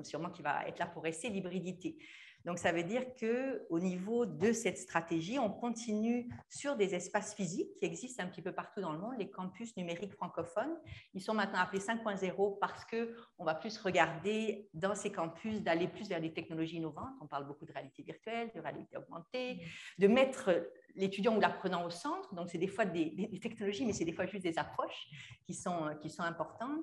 sûrement qui va être là pour rester, l'hybridité. Donc, ça veut dire qu'au niveau de cette stratégie, on continue sur des espaces physiques qui existent un petit peu partout dans le monde, les campus numériques francophones. Ils sont maintenant appelés 5.0 parce qu'on va plus regarder dans ces campus d'aller plus vers des technologies innovantes. On parle beaucoup de réalité virtuelle, de réalité augmentée, de mettre l'étudiant ou l'apprenant au centre. Donc, c'est des fois des technologies, mais c'est des fois juste des approches qui sont importantes.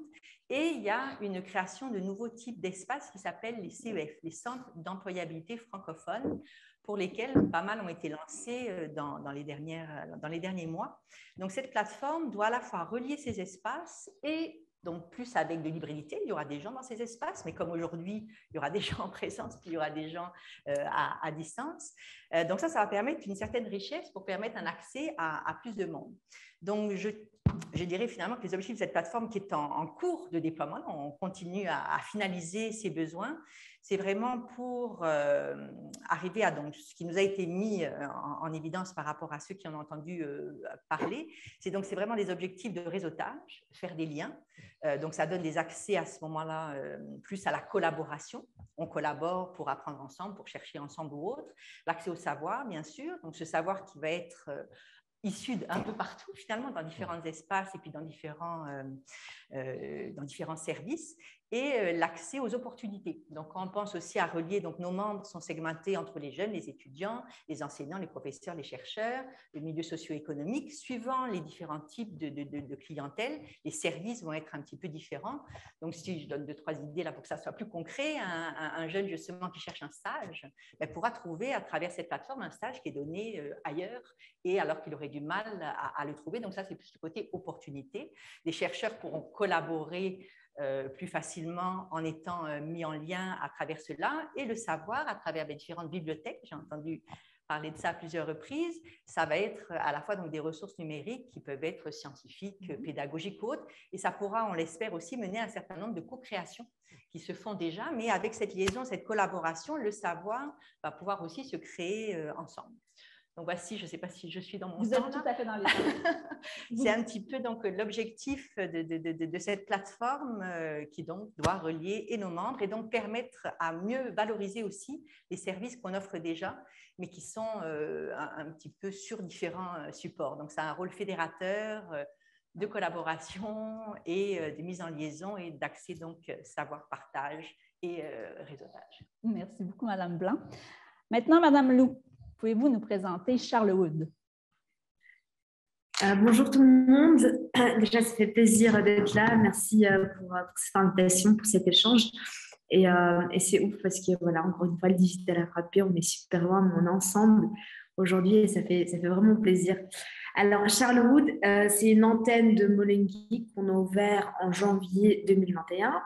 Et il y a une création de nouveaux types d'espaces qui s'appellent les CEF, les centres d'employabilité francophones, pour lesquels pas mal ont été lancés dans les derniers mois. Donc, cette plateforme doit à la fois relier ces espaces et donc plus avec de l'hybridité. Il y aura des gens dans ces espaces, mais comme aujourd'hui, il y aura des gens en présence, puis il y aura des gens à distance. Donc ça va permettre une certaine richesse pour permettre un accès à plus de monde. Donc, je dirais finalement que les objectifs de cette plateforme qui est en cours de déploiement, on continue à finaliser ses besoins, c'est vraiment pour arriver à donc, ce qui nous a été mis en évidence par rapport à ceux qui en ont entendu parler. C'est vraiment des objectifs de réseautage, faire des liens. Donc, ça donne des accès à ce moment-là plus à la collaboration. On collabore pour apprendre ensemble, pour chercher ensemble ou autre. L'accès au savoir, bien sûr. Donc, ce savoir qui va être issus d'un peu partout, finalement, dans différents espaces et puis dans différents services, et l'accès aux opportunités. Donc, on pense aussi à relier, donc nos membres sont segmentés entre les jeunes, les étudiants, les enseignants, les professeurs, les chercheurs, le milieu socio-économique. Suivant les différents types de clientèle, les services vont être un petit peu différents. Donc, si je donne 2-3 idées là pour que ça soit plus concret, un jeune justement qui cherche un stage pourra trouver à travers cette plateforme un stage qui est donné ailleurs, et alors qu'il aurait du mal à le trouver. Donc ça, c'est plus le côté opportunité. Les chercheurs pourront collaborer plus facilement en étant mis en lien à travers cela, et le savoir à travers les différentes bibliothèques. J'ai entendu parler de ça à plusieurs reprises. Ça va être à la fois donc, des ressources numériques qui peuvent être scientifiques, pédagogiques ou autres, et ça pourra, on l'espère aussi, mener à un certain nombre de co-créations qui se font déjà, mais avec cette liaison, cette collaboration, le savoir va pouvoir aussi se créer ensemble. Donc voici, je ne sais pas si je suis dans mon Vous temps. êtes tout à fait dans les temps. C'est un petit peu donc l'objectif de cette plateforme qui donc doit relier et nos membres et donc permettre à mieux valoriser aussi les services qu'on offre déjà, mais qui sont un petit peu sur différents supports. Donc ça a un rôle fédérateur, de collaboration et de mise en liaison et d'accès donc savoir-partage et réseautage. Merci beaucoup, Madame Blanc. Maintenant, Madame Lou, pouvez-vous nous présenter Charlewood? Bonjour tout le monde. Déjà, ça fait plaisir d'être là. Merci pour cette invitation, pour cet échange. Et c'est ouf parce que, voilà, encore une fois, le digital a frappé. On est super loin, mais on est ensemble aujourd'hui et ça fait vraiment plaisir. Alors, Charlewood, c'est une antenne de Molengeek qu'on a ouvert en janvier 2021.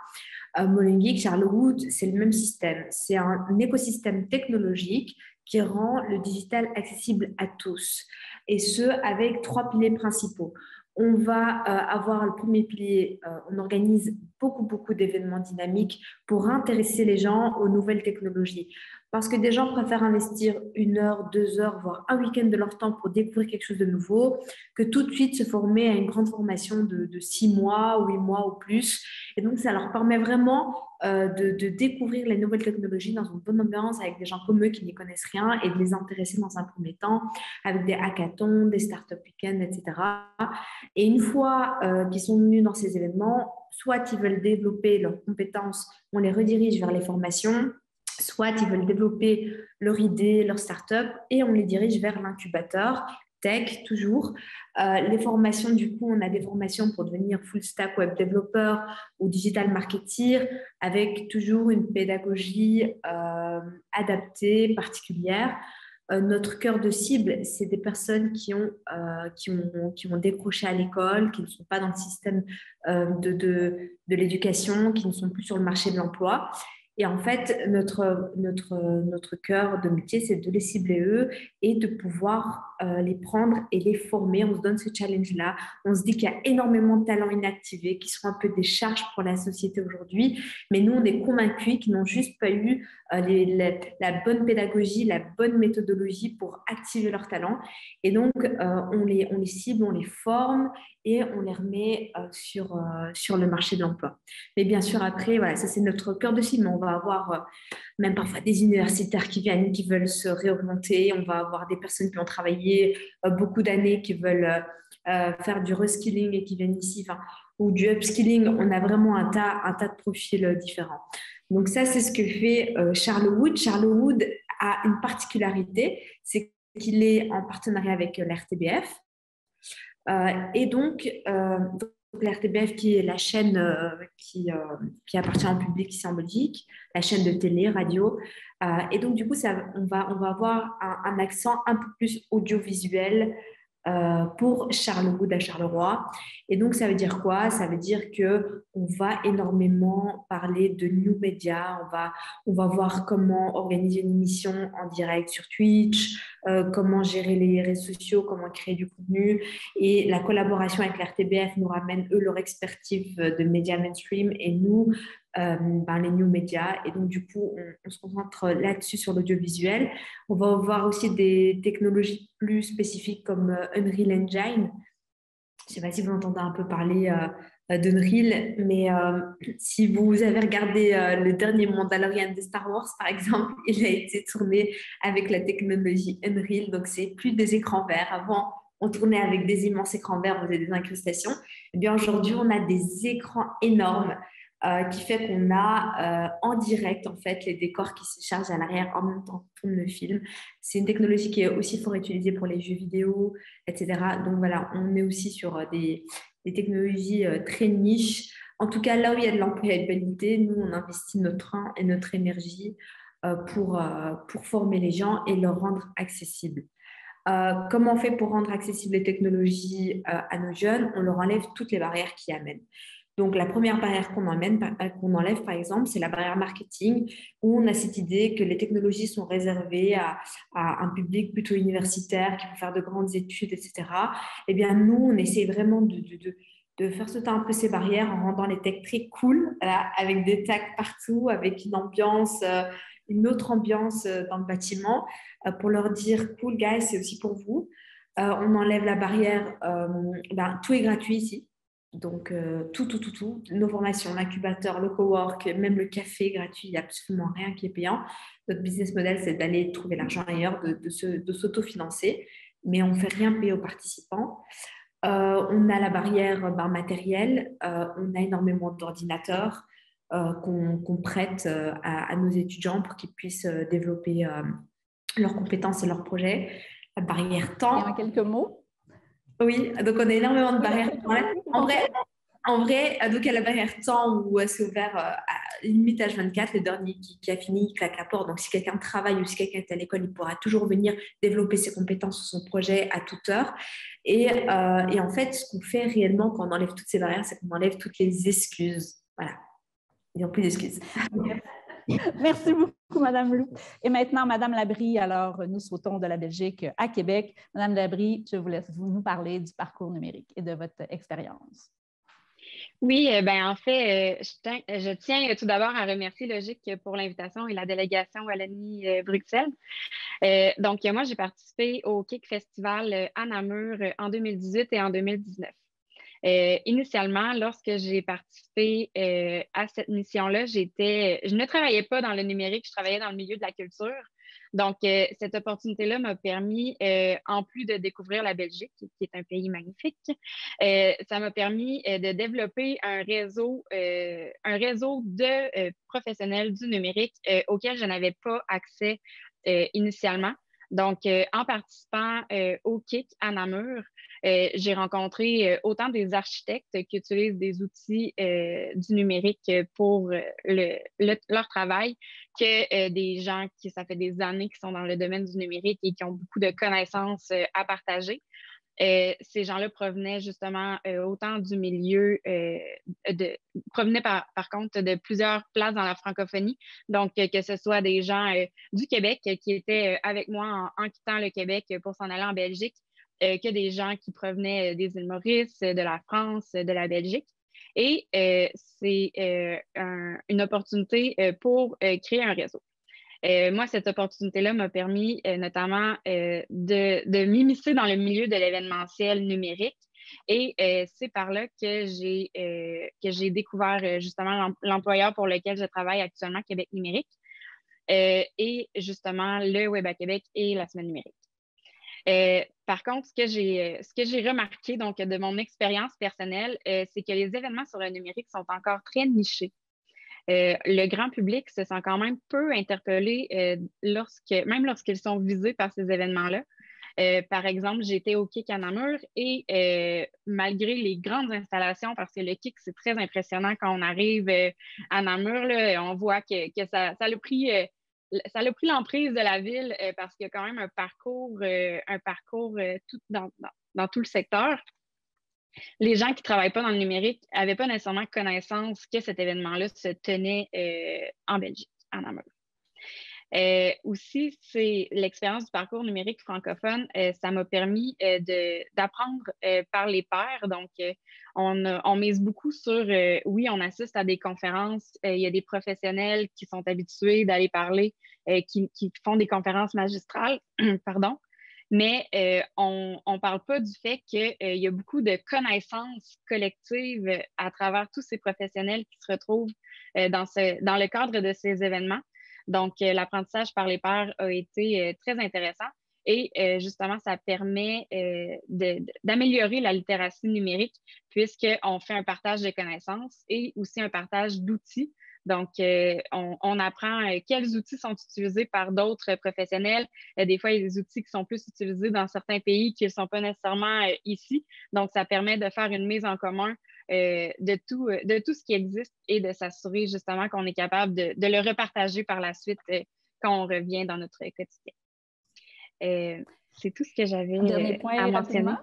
Molengeek, Charlewood, c'est le même système. C'est un écosystème technologique qui rend le digital accessible à tous, et ce, avec 3 piliers principaux. On va avoir le premier pilier, on organise beaucoup d'événements dynamiques pour intéresser les gens aux nouvelles technologies. Parce que des gens préfèrent investir 1 heure, 2 heures, voire un week-end de leur temps pour découvrir quelque chose de nouveau, que tout de suite se former à une grande formation de 6 mois, 8 mois ou plus. Et donc, ça leur permet vraiment de découvrir les nouvelles technologies dans une bonne ambiance avec des gens comme eux qui n'y connaissent rien et de les intéresser dans un premier temps avec des hackathons, des startup week-ends, etc. Et une fois qu'ils sont venus dans ces événements, soit ils veulent développer leurs compétences, on les redirige vers les formations, soit ils veulent développer leur idée, leur startup, et on les dirige vers l'incubateur, tech toujours. Les formations, du coup, on a des formations pour devenir full stack web developer ou digital marketer, avec toujours une pédagogie adaptée, particulière. Notre cœur de cible, c'est des personnes qui ont décroché à l'école, qui ne sont pas dans le système de l'éducation, qui ne sont plus sur le marché de l'emploi. Et en fait, notre cœur de métier, c'est de les cibler eux et de pouvoir les prendre et les former. On se donne ce challenge-là. On se dit qu'il y a énormément de talents inactivés qui sont un peu des charges pour la société aujourd'hui. Mais nous, on est convaincus qu'ils n'ont juste pas eu la bonne pédagogie, la bonne méthodologie pour activer leurs talents. Et donc, on les cible, on les forme et on les remet sur le marché de l'emploi. Mais bien sûr, après, voilà, ça c'est notre cœur de cible. On va avoir même parfois des universitaires qui viennent, qui veulent se réorienter. On va avoir des personnes qui ont travaillé beaucoup d'années, qui veulent faire du reskilling et qui viennent ici, ou du upskilling. On a vraiment un tas de profils différents. Donc ça, c'est ce que fait Charlewood. Charlewood a une particularité, c'est qu'il est en partenariat avec l'RTBF. Et donc l'RTBF, qui est la chaîne qui appartient au public ici en Belgique, la chaîne de télé, radio. Et donc, du coup, on va avoir un accent un peu plus audiovisuel pour Charlewood à Charleroi. Et donc, ça veut dire quoi? Ça veut dire qu'on va énormément parler de new media. On va voir comment organiser une émission en direct sur Twitch, comment gérer les réseaux sociaux, comment créer du contenu. Et la collaboration avec l'RTBF nous ramène, eux, leur expertise de médias mainstream et nous, les new médias. Et donc, du coup, on se concentre là-dessus sur l'audiovisuel. On va voir aussi des technologies plus spécifiques comme Unreal Engine. Je ne sais pas si vous entendez un peu parler d'Unreal, mais si vous avez regardé le dernier Mandalorian de Star Wars, par exemple, il a été tourné avec la technologie Unreal. Donc, c'est plus des écrans verts. Avant, on tournait avec des immenses écrans verts, on faisait des incrustations. Et bien aujourd'hui, on a des écrans énormes qui fait qu'on a en direct en fait les décors qui se chargent à l'arrière en même temps qu'on tourne le film. C'est une technologie qui est aussi fort utilisée pour les jeux vidéo, etc. Donc voilà, on est aussi sur des technologies très niches. En tout cas, là où il y a de l'employabilité, nous, on investit notre temps et notre énergie pour former les gens et leur rendre accessibles. Comment on fait pour rendre accessibles les technologies à nos jeunes? On leur enlève toutes les barrières qui amènent. Donc, la première barrière qu'on enlève, par exemple, c'est la barrière marketing, où on a cette idée que les technologies sont réservées à un public plutôt universitaire qui peut faire de grandes études, etc. Eh bien, nous, on essaie vraiment de faire sauter un peu ces barrières en rendant les techs très cool, avec des tags partout, avec une ambiance une autre ambiance dans le bâtiment pour leur dire « Cool, guys, c'est aussi pour vous ». On enlève la barrière, tout est gratuit ici. Donc, tout, nos formations, l'incubateur, le cowork, même le café gratuit, il n'y a absolument rien qui est payant. Notre business model, c'est d'aller trouver l'argent ailleurs, de s'autofinancer, mais on ne fait rien payer aux participants. On a la barrière matérielle, on a énormément d'ordinateurs qu'on prête à nos étudiants pour qu'ils puissent développer leurs compétences et leurs projets. La barrière temps. Et en quelques mots? Oui, donc on a énormément de barrières. En vrai, donc il y a la barrière temps où c'est ouvert limite H24, le dernier qui a fini, il claque la porte. Donc si quelqu'un travaille ou si quelqu'un est à l'école, il pourra toujours venir développer ses compétences sur son projet à toute heure. Et en fait, ce qu'on fait réellement quand on enlève toutes ces barrières, c'est qu'on enlève toutes les excuses. Voilà, ils n'ont plus d'excuses. Merci beaucoup, Madame Lou. Et maintenant, Madame Labrie, alors nous sautons de la Belgique à Québec. Madame Labrie, je vous laisse nous parler du parcours numérique et de votre expérience. Oui, en fait, je tiens tout d'abord à remercier Logique pour l'invitation et la délégation Wallonie-Bruxelles. Donc, moi, j'ai participé au KIC Festival à Namur en 2018 et en 2019. Initialement, lorsque j'ai participé à cette mission-là, je ne travaillais pas dans le numérique, je travaillais dans le milieu de la culture. Donc, cette opportunité-là m'a permis, en plus de découvrir la Belgique, qui est un pays magnifique, ça m'a permis de développer un réseau de professionnels du numérique auquel je n'avais pas accès initialement. Donc, en participant au KIC à Namur, j'ai rencontré autant des architectes qui utilisent des outils du numérique pour leur travail que des gens qui, ça fait des années qui sont dans le domaine du numérique et qui ont beaucoup de connaissances à partager. Ces gens-là provenaient justement autant du milieu, provenaient par contre de plusieurs places dans la francophonie. Donc, que ce soit des gens du Québec qui étaient avec moi en quittant le Québec pour s'en aller en Belgique, que des gens qui provenaient des îles Maurice, de la France, de la Belgique. Et c'est une opportunité pour créer un réseau. Moi, cette opportunité-là m'a permis notamment de m'immiscer dans le milieu de l'événementiel numérique. Et c'est par là que j'ai découvert justement l'employeur pour lequel je travaille actuellement, Québec numérique, et justement le Web à Québec et la Semaine numérique. Par contre, ce que j'ai remarqué donc, de mon expérience personnelle, c'est que les événements sur le numérique sont encore très nichés. Le grand public se sent quand même peu interpellé même lorsqu'ils sont visés par ces événements-là. Par exemple, j'étais au KIC à Namur et malgré les grandes installations, parce que le KIC, c'est très impressionnant quand on arrive à Namur, là, on voit que ça a pris l'emprise de la ville parce qu'il y a quand même un parcours tout dans tout le secteur. Les gens qui ne travaillent pas dans le numérique n'avaient pas nécessairement connaissance que cet événement-là se tenait en Belgique, en Namur. Aussi, c'est l'expérience du parcours numérique francophone, ça m'a permis d'apprendre par les pairs. Donc, on mise beaucoup sur, oui, on assiste à des conférences, il y a des professionnels qui sont habitués d'aller parler, qui font des conférences magistrales, pardon. Mais on ne parle pas du fait qu'il y a beaucoup de connaissances collectives à travers tous ces professionnels qui se retrouvent dans le cadre de ces événements. Donc, l'apprentissage par les pairs a été très intéressant et justement, ça permet d'améliorer la littératie numérique puisqu'on fait un partage de connaissances et aussi un partage d'outils. Donc, on apprend quels outils sont utilisés par d'autres professionnels. Des fois, il y a des outils qui sont plus utilisés dans certains pays qui ne sont pas nécessairement ici. Donc, ça permet de faire une mise en commun de tout ce qui existe et de s'assurer justement qu'on est capable de le repartager par la suite quand on revient dans notre quotidien. C'est tout ce que j'avais à mentionner.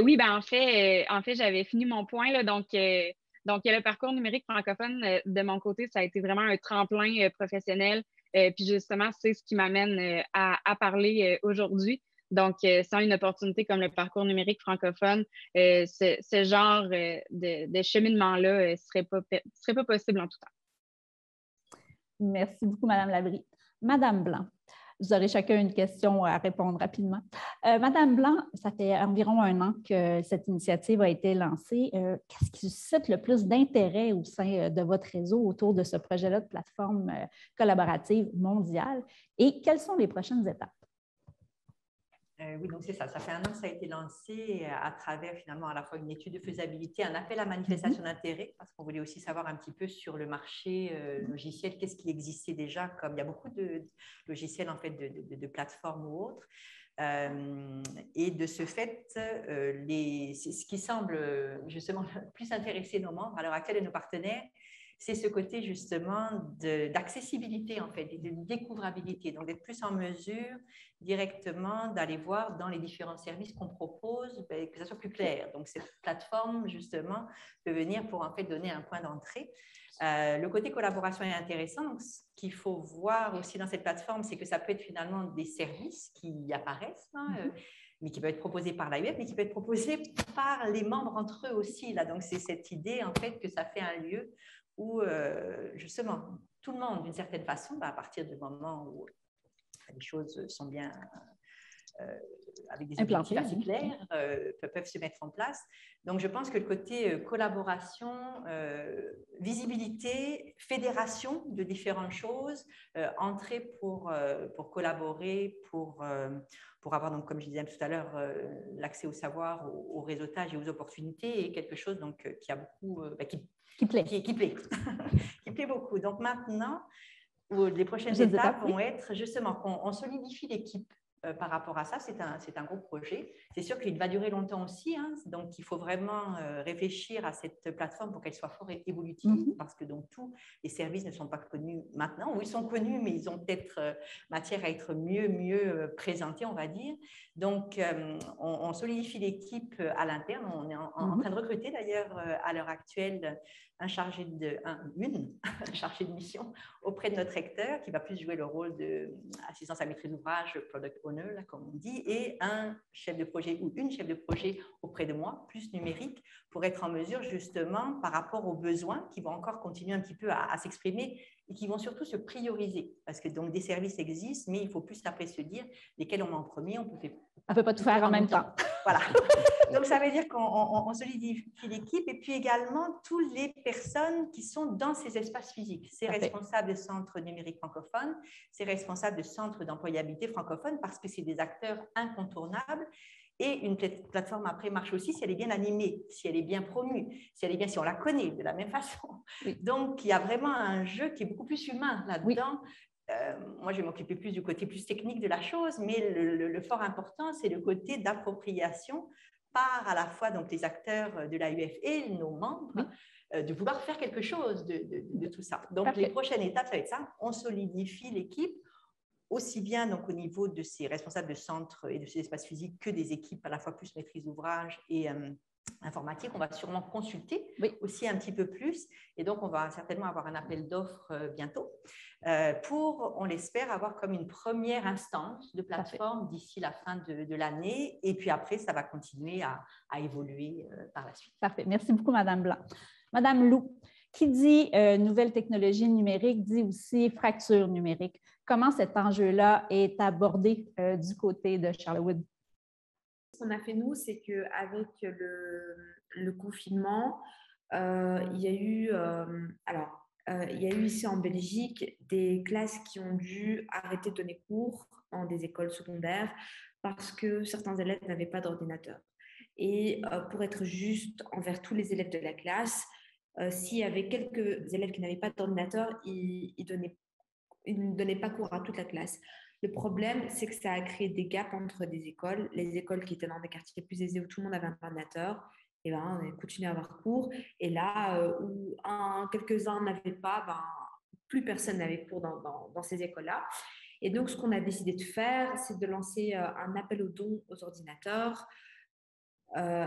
Oui, en fait, j'avais fini mon point, là, donc, le parcours numérique francophone, de mon côté, ça a été vraiment un tremplin professionnel. Puis justement, c'est ce qui m'amène à parler aujourd'hui. Donc, sans une opportunité comme le parcours numérique francophone, ce genre de cheminement-là ne serait pas possible en tout temps. Merci beaucoup, Madame Labrie. Madame Blanc, vous aurez chacun une question à répondre rapidement. Madame Blanc, ça fait environ 1 an que cette initiative a été lancée. Qu'est-ce qui suscite le plus d'intérêt au sein de votre réseau autour de ce projet-là de plateforme collaborative mondiale et quelles sont les prochaines étapes? Oui, donc c'est ça. Ça fait 1 an que ça a été lancé à travers finalement à la fois une étude de faisabilité, un appel à manifestation d'intérêt, parce qu'on voulait aussi savoir un petit peu sur le marché logiciel, qu'est-ce qui existait déjà, comme il y a beaucoup de logiciels en fait de plateformes ou autres. Et de ce fait, ce qui semble justement plus intéresser nos membres à l'heure actuelle et nos partenaires, c'est ce côté justement d'accessibilité en fait, et de découvrabilité, donc d'être plus en mesure directement d'aller voir dans les différents services qu'on propose, que ça soit plus clair. Donc cette plateforme justement peut venir pour en fait donner un point d'entrée. Le côté collaboration est intéressant. Donc, ce qu'il faut voir aussi dans cette plateforme, c'est que ça peut être finalement des services qui apparaissent, mais qui peuvent être proposés par l'AUF, mais qui peuvent être proposés par les membres entre eux aussi. Là. Donc, c'est cette idée en fait que ça fait un lieu où justement tout le monde, d'une certaine façon, à partir du moment où les choses sont bien avec des objectifs assez clairs, peuvent se mettre en place. Donc, je pense que le côté collaboration, visibilité, fédération de différentes choses, entrée pour collaborer, pour avoir, donc, comme je disais tout à l'heure, l'accès au savoir, au réseautage et aux opportunités est quelque chose donc, qui a beaucoup… qui plaît. Qui plaît. Qui plaît beaucoup. Donc, maintenant, les prochaines étapes vont être justement qu'on solidifie l'équipe. Par rapport à ça, c'est un gros projet. C'est sûr qu'il va durer longtemps aussi, donc il faut vraiment réfléchir à cette plateforme pour qu'elle soit fort et évolutive, parce que donc tous les services ne sont pas connus maintenant, ou ils sont connus, mais ils ont peut-être matière à être mieux présentés, on va dire. Donc, on solidifie l'équipe à l'interne. On est en train de recruter d'ailleurs à l'heure actuelle une chargée de mission auprès de notre recteur qui va plus jouer le rôle d'assistance à maîtrise d'ouvrage, product owner, là, comme on dit, et un chef de projet ou une chef de projet auprès de moi, plus numérique, pour être en mesure justement par rapport aux besoins qui vont encore continuer un petit peu à s'exprimer et qui vont surtout se prioriser. Parce que donc des services existent, mais il faut plus après se dire lesquels on met en premier, on ne peut pas tout faire en même temps. Voilà. Donc, ça veut dire qu'on solidifie l'équipe et puis également toutes les personnes qui sont dans ces espaces physiques. C'est responsable de centres numériques francophones, c'est responsable de centres d'employabilité francophones parce que c'est des acteurs incontournables. Et une plateforme après marche aussi si elle est bien animée, si elle est bien promue, si on la connaît de la même façon. Oui. Donc, il y a vraiment un jeu qui est beaucoup plus humain là-dedans. Oui. Moi, je vais m'occuper plus du côté plus technique de la chose, mais le fort important, c'est le côté d'appropriation par à la fois donc, les acteurs de l'AUF et nos membres, de vouloir faire quelque chose de tout ça. Donc, les prochaines étapes, ça va être ça. On solidifie l'équipe, aussi bien donc, au niveau de ces responsables de centres et de ces espaces physiques que des équipes à la fois plus maîtrise d'ouvrage et informatique. On va sûrement consulter aussi un petit peu plus. Et donc, on va certainement avoir un appel d'offres bientôt pour, on l'espère, avoir comme une première instance de plateforme d'ici la fin de l'année. Et puis après, ça va continuer à évoluer par la suite. Parfait. Merci beaucoup, Madame Blanc. Madame Lou, qui dit nouvelle technologie numérique dit aussi fracture numérique. Comment cet enjeu-là est abordé du côté de Charlewood? Ce qu'on a fait, nous, c'est qu'avec le confinement, il y a eu ici en Belgique des classes qui ont dû arrêter de donner cours dans des écoles secondaires parce que certains élèves n'avaient pas d'ordinateur. Et pour être juste envers tous les élèves de la classe, s'il y avait quelques élèves qui n'avaient pas d'ordinateur, ils ne donnaient pas cours à toute la classe. Le problème, c'est que ça a créé des gaps entre des écoles. Les écoles qui étaient dans des quartiers plus aisés où tout le monde avait un ordinateur, et ben, on continuait à avoir cours. Et là, où quelques-uns n'avaient pas, plus personne n'avait cours dans ces écoles-là. Et donc, ce qu'on a décidé de faire, c'est de lancer un appel aux dons aux ordinateurs.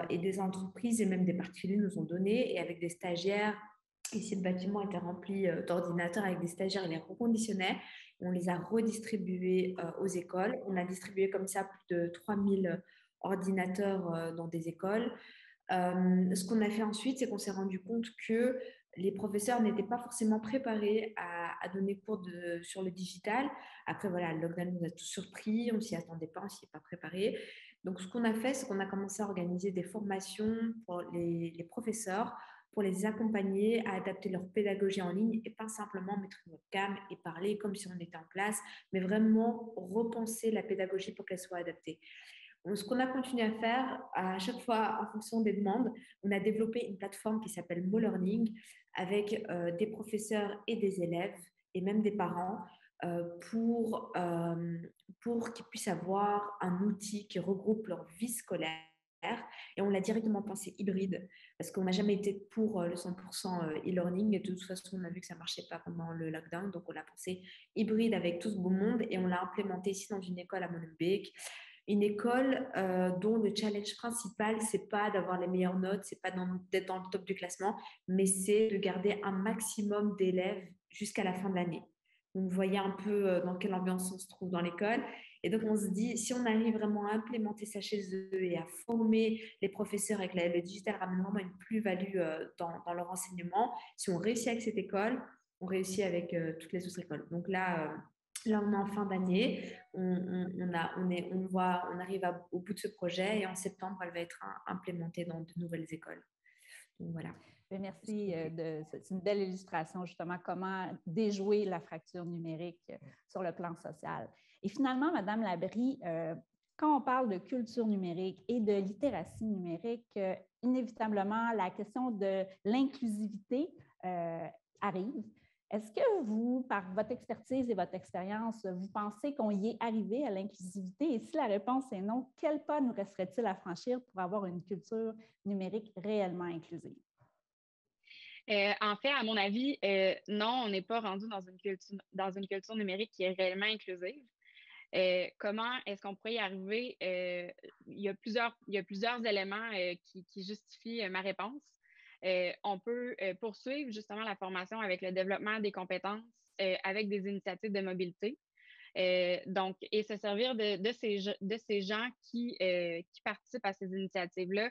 Et des entreprises et même des particuliers nous ont donné. Et avec des stagiaires, ici le bâtiment était rempli d'ordinateurs avec des stagiaires, ils les reconditionnaient. On les a redistribués aux écoles. On a distribué comme ça plus de 3000 ordinateurs dans des écoles. Ce qu'on a fait ensuite, c'est qu'on s'est rendu compte que les professeurs n'étaient pas forcément préparés à donner cours sur le digital. Après, voilà, le lockdown nous a tous surpris, on ne s'y attendait pas, on ne s'y est pas préparé. Donc, ce qu'on a fait, c'est qu'on a commencé à organiser des formations pour les professeurs, pour les accompagner à adapter leur pédagogie en ligne et pas simplement mettre une webcam et parler comme si on était en classe, mais vraiment repenser la pédagogie pour qu'elle soit adaptée. Donc, ce qu'on a continué à faire, à chaque fois en fonction des demandes, on a développé une plateforme qui s'appelle MoLearning avec des professeurs et des élèves et même des parents pour qu'ils puissent avoir un outil qui regroupe leur vie scolaire. Et on l'a directement pensé hybride parce qu'on n'a jamais été pour le 100% e-learning et de toute façon on a vu que ça ne marchait pas pendant le lockdown, donc on l'a pensé hybride avec tout ce beau monde et on l'a implémenté ici dans une école à Molenbeek. Une école dont le challenge principal, ce n'est pas d'avoir les meilleures notes, ce n'est pas d'être dans le top du classement, mais c'est de garder un maximum d'élèves jusqu'à la fin de l'année. Donc, vous voyez un peu dans quelle ambiance on se trouve dans l'école. Et donc, on se dit, si on arrive vraiment à implémenter ça chez eux et à former les professeurs avec le digital, ramène vraiment une plus-value dans leur enseignement. Si on réussit avec cette école, on réussit avec toutes les autres écoles. Donc là, on est en fin d'année, on arrive au bout de ce projet et en septembre, elle va être implémentée dans de nouvelles écoles. Donc, voilà. Merci. C'est une belle illustration, justement, comment déjouer la fracture numérique sur le plan social. Et finalement, Madame Labrie, quand on parle de culture numérique et de littératie numérique, inévitablement, la question de l'inclusivité arrive. Est-ce que vous, par votre expertise et votre expérience, vous pensez qu'on y est arrivé à l'inclusivité? Et si la réponse est non, quel pas nous resterait-il à franchir pour avoir une culture numérique réellement inclusive? En fait, à mon avis, non, on n'est pas rendu dans une culture numérique qui est réellement inclusive. Comment est-ce qu'on pourrait y arriver? Il y a plusieurs éléments qui justifient ma réponse. On peut poursuivre justement la formation avec le développement des compétences, avec des initiatives de mobilité. Et se servir de ces gens qui participent à ces initiatives-là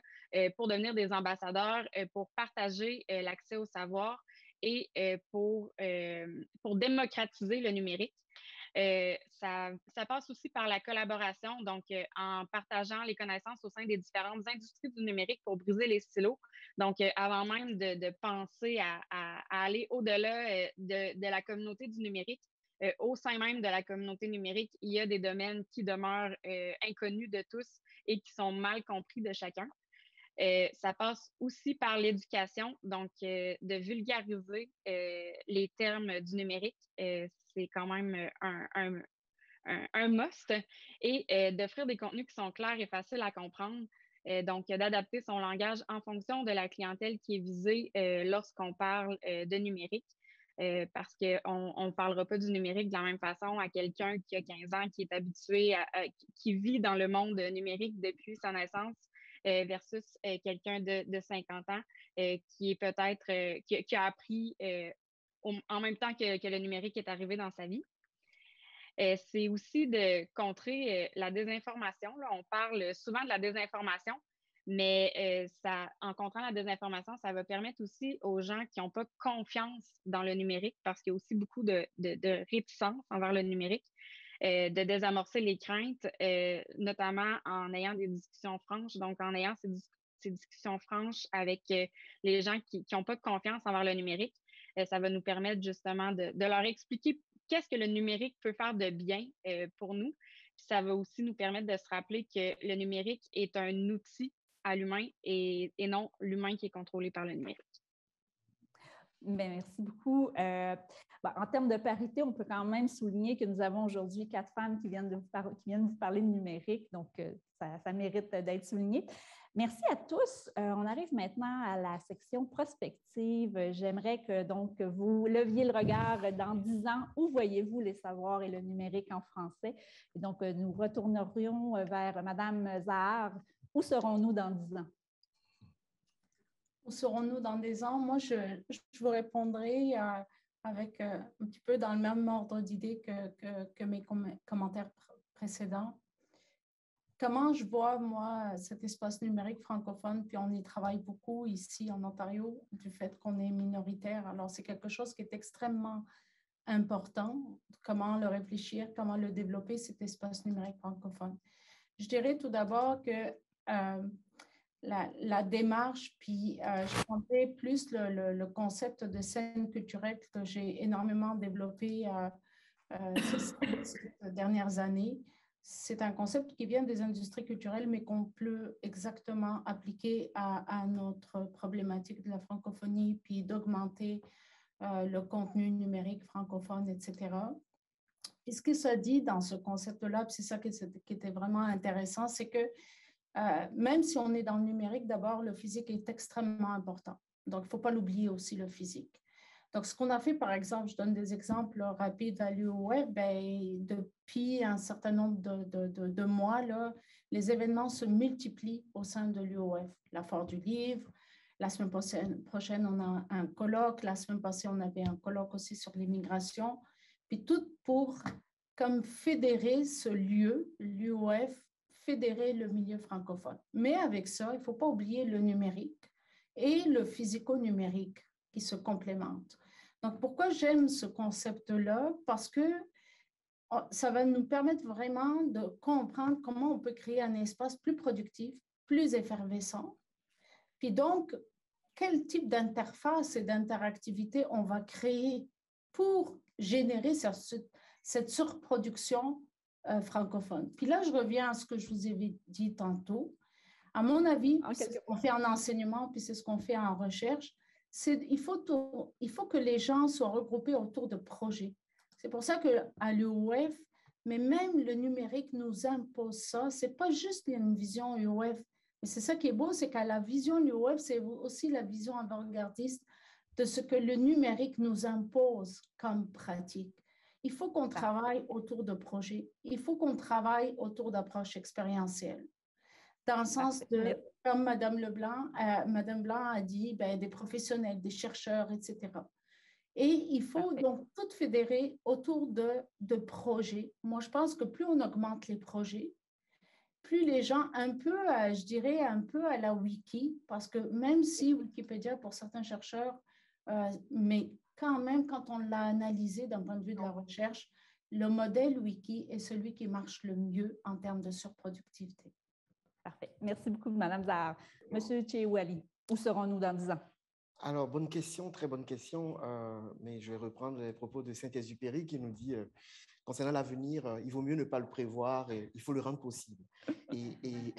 pour devenir des ambassadeurs, pour partager l'accès au savoir et pour démocratiser le numérique. Ça passe aussi par la collaboration, donc en partageant les connaissances au sein des différentes industries du numérique pour briser les silos. Donc, avant même de penser à aller au-delà de la communauté du numérique, au sein même de la communauté numérique, il y a des domaines qui demeurent inconnus de tous et qui sont mal compris de chacun. Ça passe aussi par l'éducation, donc de vulgariser les termes du numérique. C'est quand même un must. Et d'offrir des contenus qui sont clairs et faciles à comprendre. Donc, d'adapter son langage en fonction de la clientèle qui est visée lorsqu'on parle de numérique. Parce qu'on ne parlera pas du numérique de la même façon à quelqu'un qui a 15 ans, qui est habitué, qui vit dans le monde numérique depuis sa naissance, versus quelqu'un de 50 ans qui est peut-être, qui a appris en même temps que le numérique est arrivé dans sa vie. C'est aussi de contrer la désinformation. Là, on parle souvent de la désinformation, mais en contrant la désinformation, ça va permettre aussi aux gens qui n'ont pas confiance dans le numérique, parce qu'il y a aussi beaucoup de réticence envers le numérique, de désamorcer les craintes, notamment en ayant des discussions franches, donc en ayant ces discussions franches avec les gens qui n'ont pas de confiance envers le numérique. Ça va nous permettre justement de leur expliquer qu'est-ce que le numérique peut faire de bien pour nous. Puis ça va aussi nous permettre de se rappeler que le numérique est un outil à l'humain et non l'humain qui est contrôlé par le numérique. Bien, merci beaucoup. En termes de parité, on peut quand même souligner que nous avons aujourd'hui 4 femmes qui viennent vous parler de numérique, donc ça mérite d'être souligné. Merci à tous. On arrive maintenant à la section prospective. J'aimerais que donc vous leviez le regard dans 10 ans. Où voyez-vous les savoirs et le numérique en français? Et donc, nous retournerions vers Madame Zahar. Où serons-nous dans 10 ans? Où serons-nous dans 10 ans? Moi, je vous répondrai avec un petit peu dans le même ordre d'idées que mes commentaires précédents. comment je vois, moi, cet espace numérique francophone, puis on y travaille beaucoup ici en Ontario, du fait qu'on est minoritaire. Alors, c'est quelque chose qui est extrêmement important, comment le réfléchir, comment le développer, cet espace numérique francophone. Je dirais tout d'abord que la démarche, puis je comptais plus le concept de scène culturelle que j'ai énormément développé ces dernières années. C'est un concept qui vient des industries culturelles, mais qu'on peut exactement appliquer à notre problématique de la francophonie, puis d'augmenter le contenu numérique francophone, etc. Et ce que ça dit dans ce concept-là, c'est ça qui était vraiment intéressant, c'est que même si on est dans le numérique, d'abord, le physique est extrêmement important. Donc, il ne faut pas l'oublier aussi, le physique. Donc, ce qu'on a fait, par exemple, je donne des exemples rapides à l'UOF, depuis un certain nombre de mois, là, les événements se multiplient au sein de l'UOF. La Foire du livre, la semaine prochaine, on a un colloque, la semaine passée, on avait un colloque aussi sur l'immigration, puis tout pour comme fédérer ce lieu, l'UOF, fédérer le milieu francophone. Mais avec ça, il ne faut pas oublier le numérique et le physico-numérique qui se complémentent. Donc, pourquoi j'aime ce concept-là? Parce que ça va nous permettre vraiment de comprendre comment on peut créer un espace plus productif, plus effervescent. Puis donc, quel type d'interface et d'interactivité on va créer pour générer cette surproduction francophone. Puis là, je reviens à ce que je vous ai dit tantôt. À mon avis, c'est ce qu'on fait en enseignement, puis c'est ce qu'on fait en recherche, il faut que les gens soient regroupés autour de projets. C'est pour ça qu'à l'UOF, mais même le numérique nous impose ça. Ce n'est pas juste une vision UOF, mais c'est ça qui est beau, c'est qu'à la vision UOF, c'est aussi la vision avant-gardiste de ce que le numérique nous impose comme pratique. Il faut qu'on travaille autour de projets. Il faut qu'on travaille autour d'approches expérientielles. Dans le sens de, comme Mme Blanc a dit, des professionnels, des chercheurs, etc. Et il faut donc tout fédérer autour de projets. Moi, je pense que plus on augmente les projets, plus les gens, un peu, je dirais, un peu à la wiki, parce que même si Wikipédia, pour certains chercheurs, mais quand même, quand on l'a analysé d'un point de vue de la recherche, le modèle wiki est celui qui marche le mieux en termes de surproductivité. Parfait. Merci beaucoup, Mme Zahar. Monsieur Tchéouali, où serons-nous dans 10 ans? Alors, bonne question, très bonne question, mais je vais reprendre les propos de Saint-Exupéry qui nous dit, concernant l'avenir, il vaut mieux ne pas le prévoir et il faut le rendre possible. Et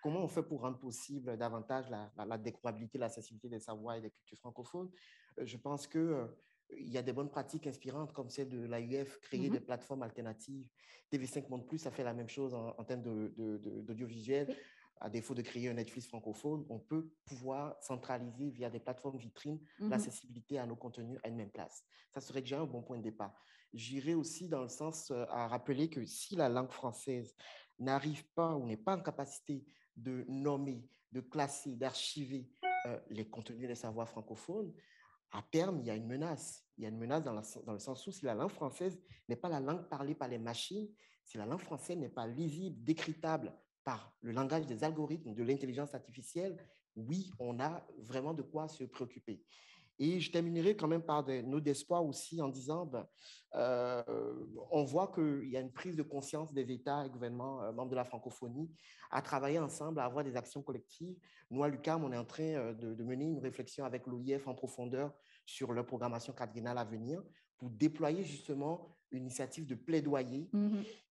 comment on fait pour rendre possible davantage la découvrabilité, l'accessibilité des savoirs et des cultures francophones? Je pense qu'il y a des bonnes pratiques inspirantes comme celle de l'AUF, créer des plateformes alternatives. TV5 Monde Plus, ça fait la même chose en termes d'audiovisuel. À défaut de créer un Netflix francophone, on peut pouvoir centraliser via des plateformes vitrines l'accessibilité à nos contenus à une même place. Ça serait déjà un bon point de départ. J'irai aussi dans le sens à rappeler que si la langue française n'arrive pas ou n'est pas en capacité de nommer, de classer, d'archiver les contenus des savoirs francophones, à terme, il y a une menace. Il y a une menace dans le sens où si la langue française n'est pas la langue parlée par les machines, si la langue française n'est pas lisible, décryptable par le langage des algorithmes, de l'intelligence artificielle, oui, on a vraiment de quoi se préoccuper. Et je terminerai quand même par des notes d'espoir aussi en disant, on voit qu'il y a une prise de conscience des États et gouvernements membres de la francophonie à travailler ensemble, à avoir des actions collectives. Nous, à l'UQAM, on est en train de mener une réflexion avec l'OIF en profondeur sur leur programmation quadriennale à venir pour déployer justement une initiative de plaidoyer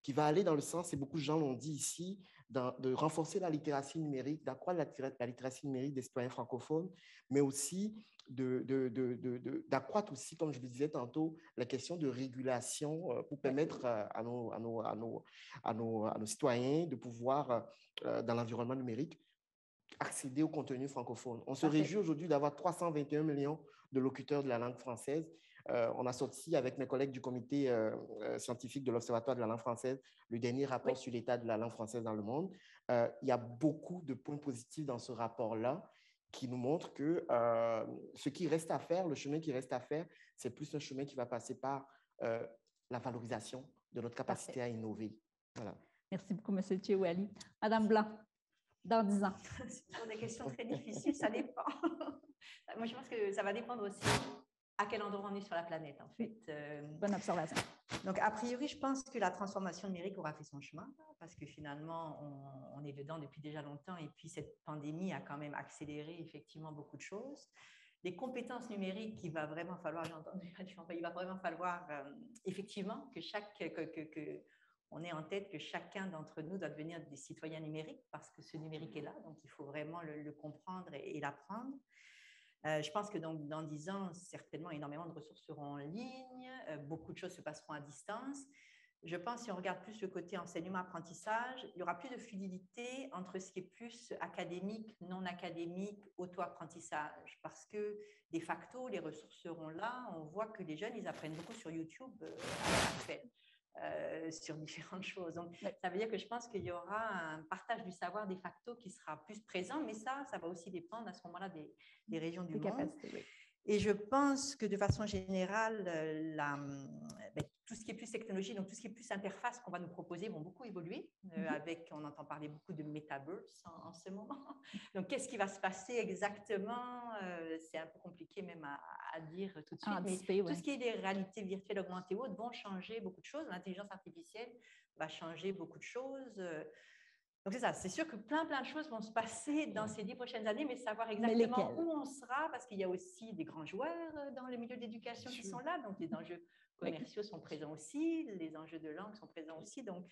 qui va aller dans le sens, et beaucoup de gens l'ont dit ici, de renforcer la littératie numérique, d'accroître la littératie numérique des citoyens francophones, mais aussi d'accroître aussi, comme je le disais tantôt, la question de régulation pour permettre à nos citoyens de pouvoir, dans l'environnement numérique, accéder au contenu francophone. On se réjouit aujourd'hui d'avoir 321 millions de locuteurs de la langue française. On a sorti avec mes collègues du comité scientifique de l'Observatoire de la langue française le dernier rapport sur l'état de la langue française dans le monde. Il y a beaucoup de points positifs dans ce rapport-là qui nous montrent que ce qui reste à faire, le chemin qui reste à faire, c'est plus un chemin qui va passer par la valorisation de notre capacité à innover. Voilà. Merci beaucoup, M. Tchewali. Madame Blanc, dans 10 ans. Ce sont des questions très difficiles, ça dépend. Moi, je pense que ça va dépendre aussi à quel endroit on est sur la planète, en fait. Bonne observation. Donc, a priori, je pense que la transformation numérique aura fait son chemin, parce que finalement, on est dedans depuis déjà longtemps, et puis cette pandémie a quand même accéléré effectivement beaucoup de choses. Les compétences numériques qu'il va vraiment falloir, j'ai entendu, il va vraiment falloir effectivement on ait en tête que chacun d'entre nous doit devenir des citoyens numériques, parce que ce numérique est là, donc il faut vraiment le comprendre et l'apprendre. Je pense que donc, dans 10 ans, certainement, énormément de ressources seront en ligne, beaucoup de choses se passeront à distance. Je pense, si on regarde plus le côté enseignement-apprentissage, il y aura plus de fluidité entre ce qui est plus académique, non académique, auto-apprentissage, parce que, de facto, les ressources seront là. On voit que les jeunes, ils apprennent beaucoup sur YouTube à l'heure actuelle. Sur différentes choses. Donc, ça veut dire que je pense qu'il y aura un partage du savoir de facto qui sera plus présent, mais ça va aussi dépendre à ce moment-là des régions du monde. Oui. Et je pense que de façon générale, tout ce qui est plus technologie, donc tout ce qui est plus interface qu'on va nous proposer vont beaucoup évoluer. On entend parler beaucoup de metaverse en ce moment. Donc, qu'est-ce qui va se passer exactement? C'est un peu compliqué même à dire tout de suite. Mais tout ce qui est des réalités virtuelles augmentées ou autres vont changer beaucoup de choses. L'intelligence artificielle va changer beaucoup de choses. Donc, c'est ça. C'est sûr que plein de choses vont se passer dans ces 10 prochaines années, mais savoir exactement où on sera, parce qu'il y a aussi des grands joueurs dans le milieu de l'éducation qui sont là. Donc, les enjeux commerciaux sont présents aussi, les enjeux de langue sont présents aussi. Donc,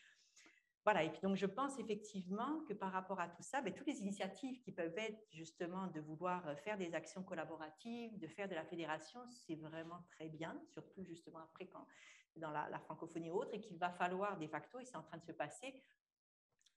voilà. Et puis, donc, je pense effectivement que par rapport à tout ça, toutes les initiatives qui peuvent être justement de vouloir faire des actions collaboratives, de faire de la fédération, c'est vraiment très bien, surtout justement après dans la francophonie et autres, et qu'il va falloir de facto, et c'est en train de se passer,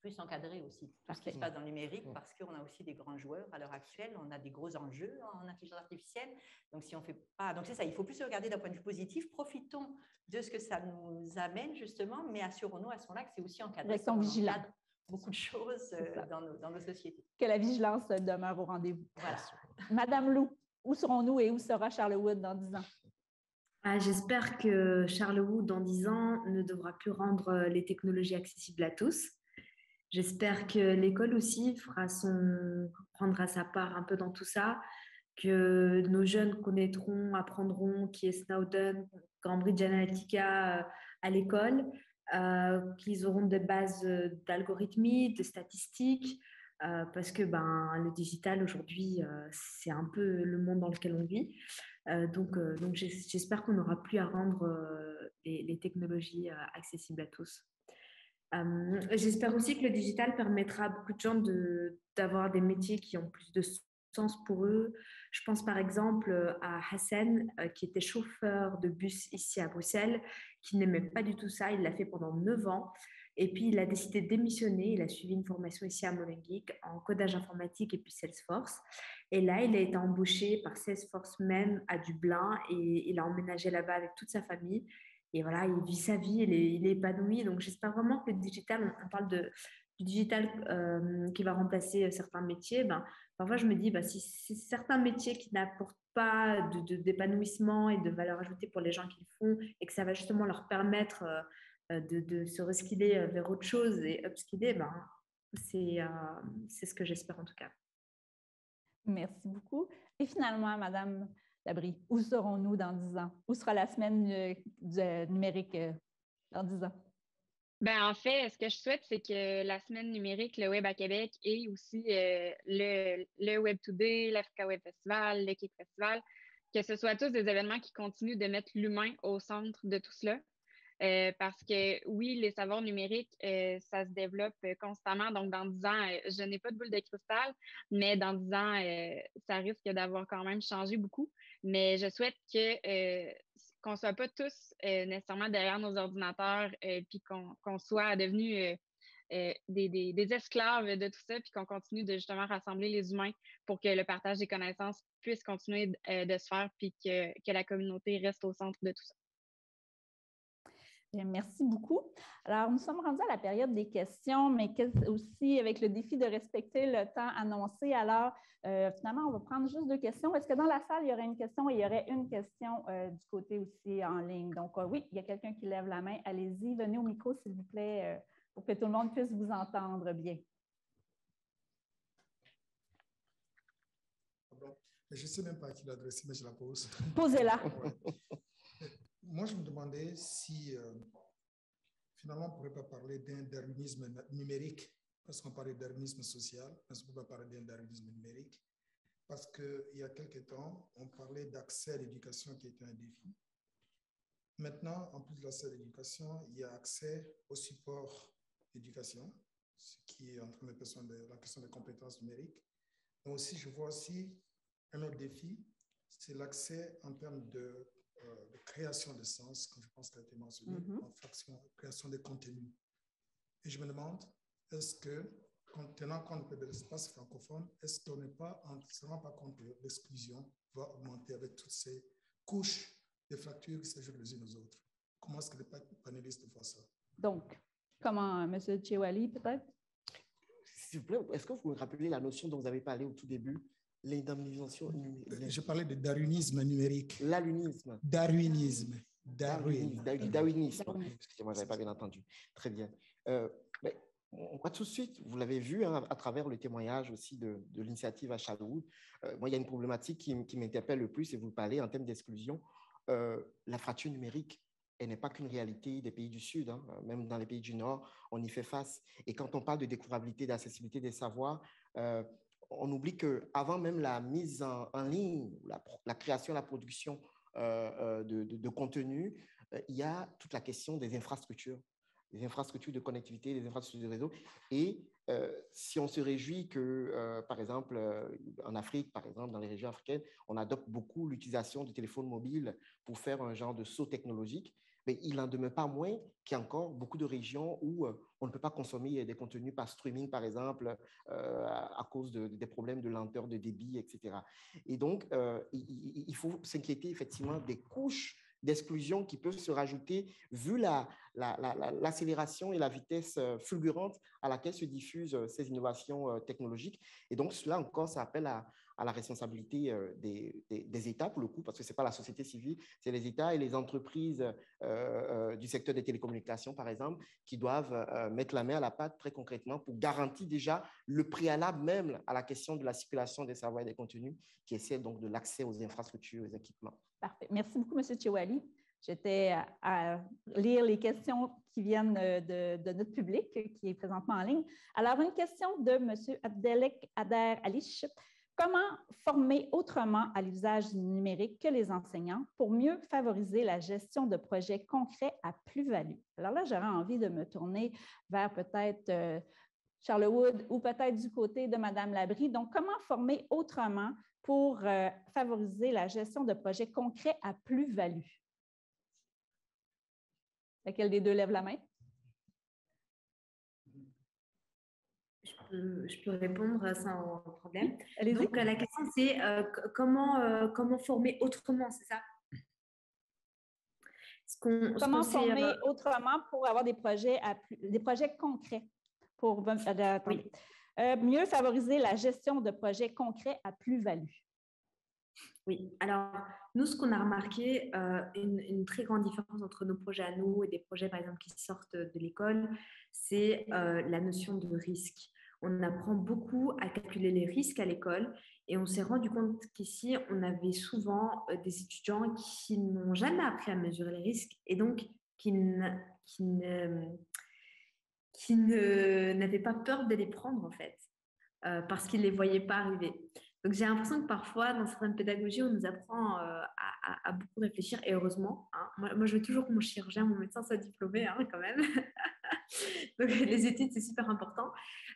plus encadrer aussi tout ce qui se passe dans le numérique, parce qu'on a aussi des grands joueurs à l'heure actuelle, on a des gros enjeux en intelligence artificielle. Donc, si on fait pas, donc c'est ça, il faut plus se regarder d'un point de vue positif. Profitons de ce que ça nous amène justement, mais assurons-nous à ce moment-là que c'est aussi encadré. Restons vigilants. Beaucoup de choses dans nos sociétés. Que la vigilance demeure au rendez-vous. Voilà. Madame Lou, où serons-nous et où sera Charlewood dans 10 ans? J'espère que Charlewood, dans 10 ans, ne devra plus rendre les technologies accessibles à tous. J'espère que l'école aussi prendra sa part un peu dans tout ça, que nos jeunes apprendront qui est Snowden, Cambridge Analytica à l'école, qu'ils auront des bases d'algorithmie, de statistiques, parce que le digital aujourd'hui, c'est un peu le monde dans lequel on vit. Donc j'espère qu'on n'aura plus à rendre les technologies accessibles à tous. J'espère aussi que le digital permettra à beaucoup de gens d'avoir des métiers qui ont plus de sens pour eux. Je pense par exemple à Hassan, qui était chauffeur de bus ici à Bruxelles, qui n'aimait pas du tout ça. Il l'a fait pendant 9 ans. Et puis, il a décidé de démissionner. Il a suivi une formation ici à Molenbeek en codage informatique et puis Salesforce. Et là, il a été embauché par Salesforce même à Dublin et il a emménagé là-bas avec toute sa famille. Et voilà, il vit sa vie, il est épanoui. Donc, j'espère vraiment que le digital, on parle du digital qui va remplacer certains métiers. Parfois, je me dis, si certains métiers qui n'apportent pas d'épanouissement et de valeur ajoutée pour les gens qui le font et que ça va justement leur permettre de se reskiller vers autre chose et upskiller, c'est ce que j'espère en tout cas. Merci beaucoup. Et finalement, Madame Labrie, où serons-nous dans 10 ans? Où sera la semaine du numérique dans 10 ans? En fait, ce que je souhaite, c'est que la semaine numérique, le Web à Québec et aussi le Web Today, l'Africa Web Festival, le Kick Festival, que ce soit tous des événements qui continuent de mettre l'humain au centre de tout cela. Parce que oui, les savoirs numériques, ça se développe constamment. Donc, dans 10 ans, je n'ai pas de boule de cristal, mais dans 10 ans, ça risque d'avoir quand même changé beaucoup. Mais je souhaite qu'on ne soit pas tous nécessairement derrière nos ordinateurs, puis qu'on soit devenus des esclaves de tout ça, puis qu'on continue de justement rassembler les humains pour que le partage des connaissances puisse continuer de se faire, puis que la communauté reste au centre de tout ça. Merci beaucoup. Alors, nous sommes rendus à la période des questions, mais aussi avec le défi de respecter le temps annoncé. Alors, finalement, on va prendre juste 2 questions. Est-ce que dans la salle, il y aurait une question et il y aurait une question du côté aussi en ligne? Donc, oui, il y a quelqu'un qui lève la main. Allez-y, venez au micro, s'il vous plaît, pour que tout le monde puisse vous entendre bien. Je ne sais même pas à qui l'adresser, mais je la pose. Posez-la. Moi, je me demandais si finalement on ne pourrait pas parler d'un darwinisme numérique, parce qu'on parlait de darwinisme social, mais on ne peut pas parler d'un darwinisme numérique, parce qu'il y a quelque temps, on parlait d'accès à l'éducation qui était un défi. Maintenant, en plus de l'accès à l'éducation, il y a accès au support d'éducation, ce qui est en train de la question des compétences numériques. Mais aussi, je vois aussi un autre défi, c'est l'accès en termes de création de sens, comme je pense que ça a été mentionné, en création de contenu. Et je me demande, est-ce que, tenant compte de l'espace francophone, est-ce qu'on ne se rend pas compte que l'exclusion va augmenter avec toutes ces couches de fractures qui s'ajoutent les unes aux autres? Comment est-ce que les panélistes voient ça? Donc, comment, M. Tchewali, peut-être? S'il vous plaît, est-ce que vous pouvez rappeler la notion dont vous avez parlé au tout début? L'indemnisation numérique. Je parlais de darwinisme numérique. L'allunisme. Darwinisme. Darwinisme. Excusez-moi, je n'avais pas bien entendu. Très bien. On voit tout de suite, vous l'avez vu hein, à travers le témoignage aussi de l'initiative à Shadowwood. Moi, il y a une problématique qui m'interpelle le plus, et vous parlez en termes d'exclusion. La fracture numérique, elle n'est pas qu'une réalité des pays du Sud. Hein. Même dans les pays du Nord, on y fait face. Et quand on parle de découvrabilité, d'accessibilité des savoirs, on oublie qu'avant même la mise en ligne, la création, la production de contenu, il y a toute la question des infrastructures de connectivité, des infrastructures de réseau. Et si on se réjouit que, par exemple, en Afrique, par exemple, dans les régions africaines, on adopte beaucoup l'utilisation du téléphone mobile pour faire un genre de saut technologique, mais il n'en demeure pas moins qu'il y a encore beaucoup de régions où on ne peut pas consommer des contenus par streaming, par exemple, à cause des problèmes de lenteur de débit, etc. Et donc, il faut s'inquiéter effectivement des couches d'exclusion qui peuvent se rajouter vu l'accélération et la vitesse fulgurante à laquelle se diffusent ces innovations technologiques. Et donc, cela encore, ça appelle à la responsabilité des États, pour le coup, parce que ce n'est pas la société civile, c'est les États et les entreprises du secteur des télécommunications, par exemple, qui doivent mettre la main à la pâte très concrètement pour garantir déjà le préalable même à la question de la circulation des savoirs et des contenus, qui est celle donc de l'accès aux infrastructures, aux équipements. Parfait. Merci beaucoup, M. Tchewali. J'étais à lire les questions qui viennent de notre public, qui est présentement en ligne. Alors, une question de M. Abdelek Ader Alish. Comment former autrement à l'usage du numérique que les enseignants pour mieux favoriser la gestion de projets concrets à plus-value? Alors là, j'aurais envie de me tourner vers peut-être Charlewood ou peut-être du côté de Mme Labrie. Donc, comment former autrement pour favoriser la gestion de projets concrets à plus-value? Laquelle des deux lève la main? Je peux répondre sans problème. Allez-y. Donc, la question, c'est comment former autrement, c'est ça? Comment former autrement pour avoir des projets concrets? Pour oui. Mieux favoriser la gestion de projets concrets à plus-value. Oui, alors nous, ce qu'on a remarqué, une très grande différence entre nos projets à nous et des projets, par exemple, qui sortent de l'école, c'est la notion de risque. On apprend beaucoup à calculer les risques à l'école et on s'est rendu compte qu'ici, on avait souvent des étudiants qui n'ont jamais appris à mesurer les risques et donc qui n'avaient pas peur de les prendre, en fait, parce qu'ils ne les voyaient pas arriver. Donc, j'ai l'impression que parfois, dans certaines pédagogies, on nous apprend à beaucoup réfléchir, et heureusement. Hein, moi, je veux toujours que mon chirurgien, mon médecin soit diplômé, hein, quand même. Donc, les études, c'est super important.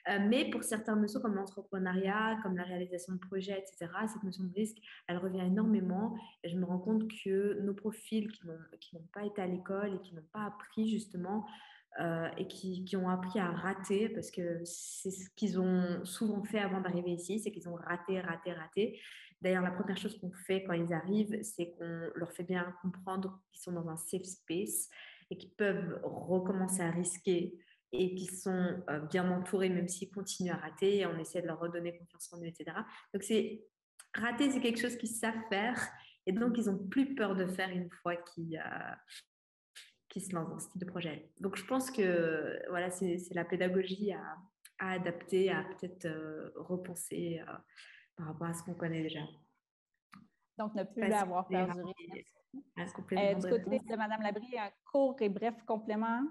Mais pour certaines notions comme l'entrepreneuriat, comme la réalisation de projets, etc., cette notion de risque, elle revient énormément. Et je me rends compte que nos profils qui n'ont pas été à l'école et qui n'ont pas appris, justement, et qui ont appris à rater, parce que c'est ce qu'ils ont souvent fait avant d'arriver ici, c'est qu'ils ont raté. D'ailleurs, la première chose qu'on fait quand ils arrivent, c'est qu'on leur fait bien comprendre qu'ils sont dans un safe space et qu'ils peuvent recommencer à risquer et qu'ils sont bien entourés, même s'ils continuent à rater, et on essaie de leur redonner confiance en eux, etc. Donc, rater, c'est quelque chose qu'ils savent faire, et donc ils n'ont plus peur de faire une fois qui se lancent dans ce type de projet. Donc, je pense que voilà, c'est la pédagogie à adapter, à peut-être repenser par rapport à ce qu'on connaît déjà. Donc, ne plus avoir peur du risque. Du côté de Mme Labrie, un court et bref complément.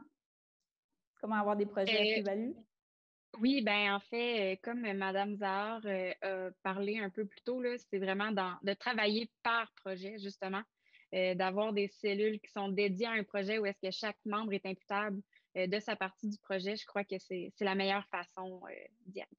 Comment avoir des projets à plus-value? Oui, ben en fait, comme Mme Zahar a parlé un peu plus tôt, c'est vraiment de travailler par projet, justement, d'avoir des cellules qui sont dédiées à un projet où est-ce que chaque membre est imputable de sa partie du projet. Je crois que c'est la meilleure façon d'y aller.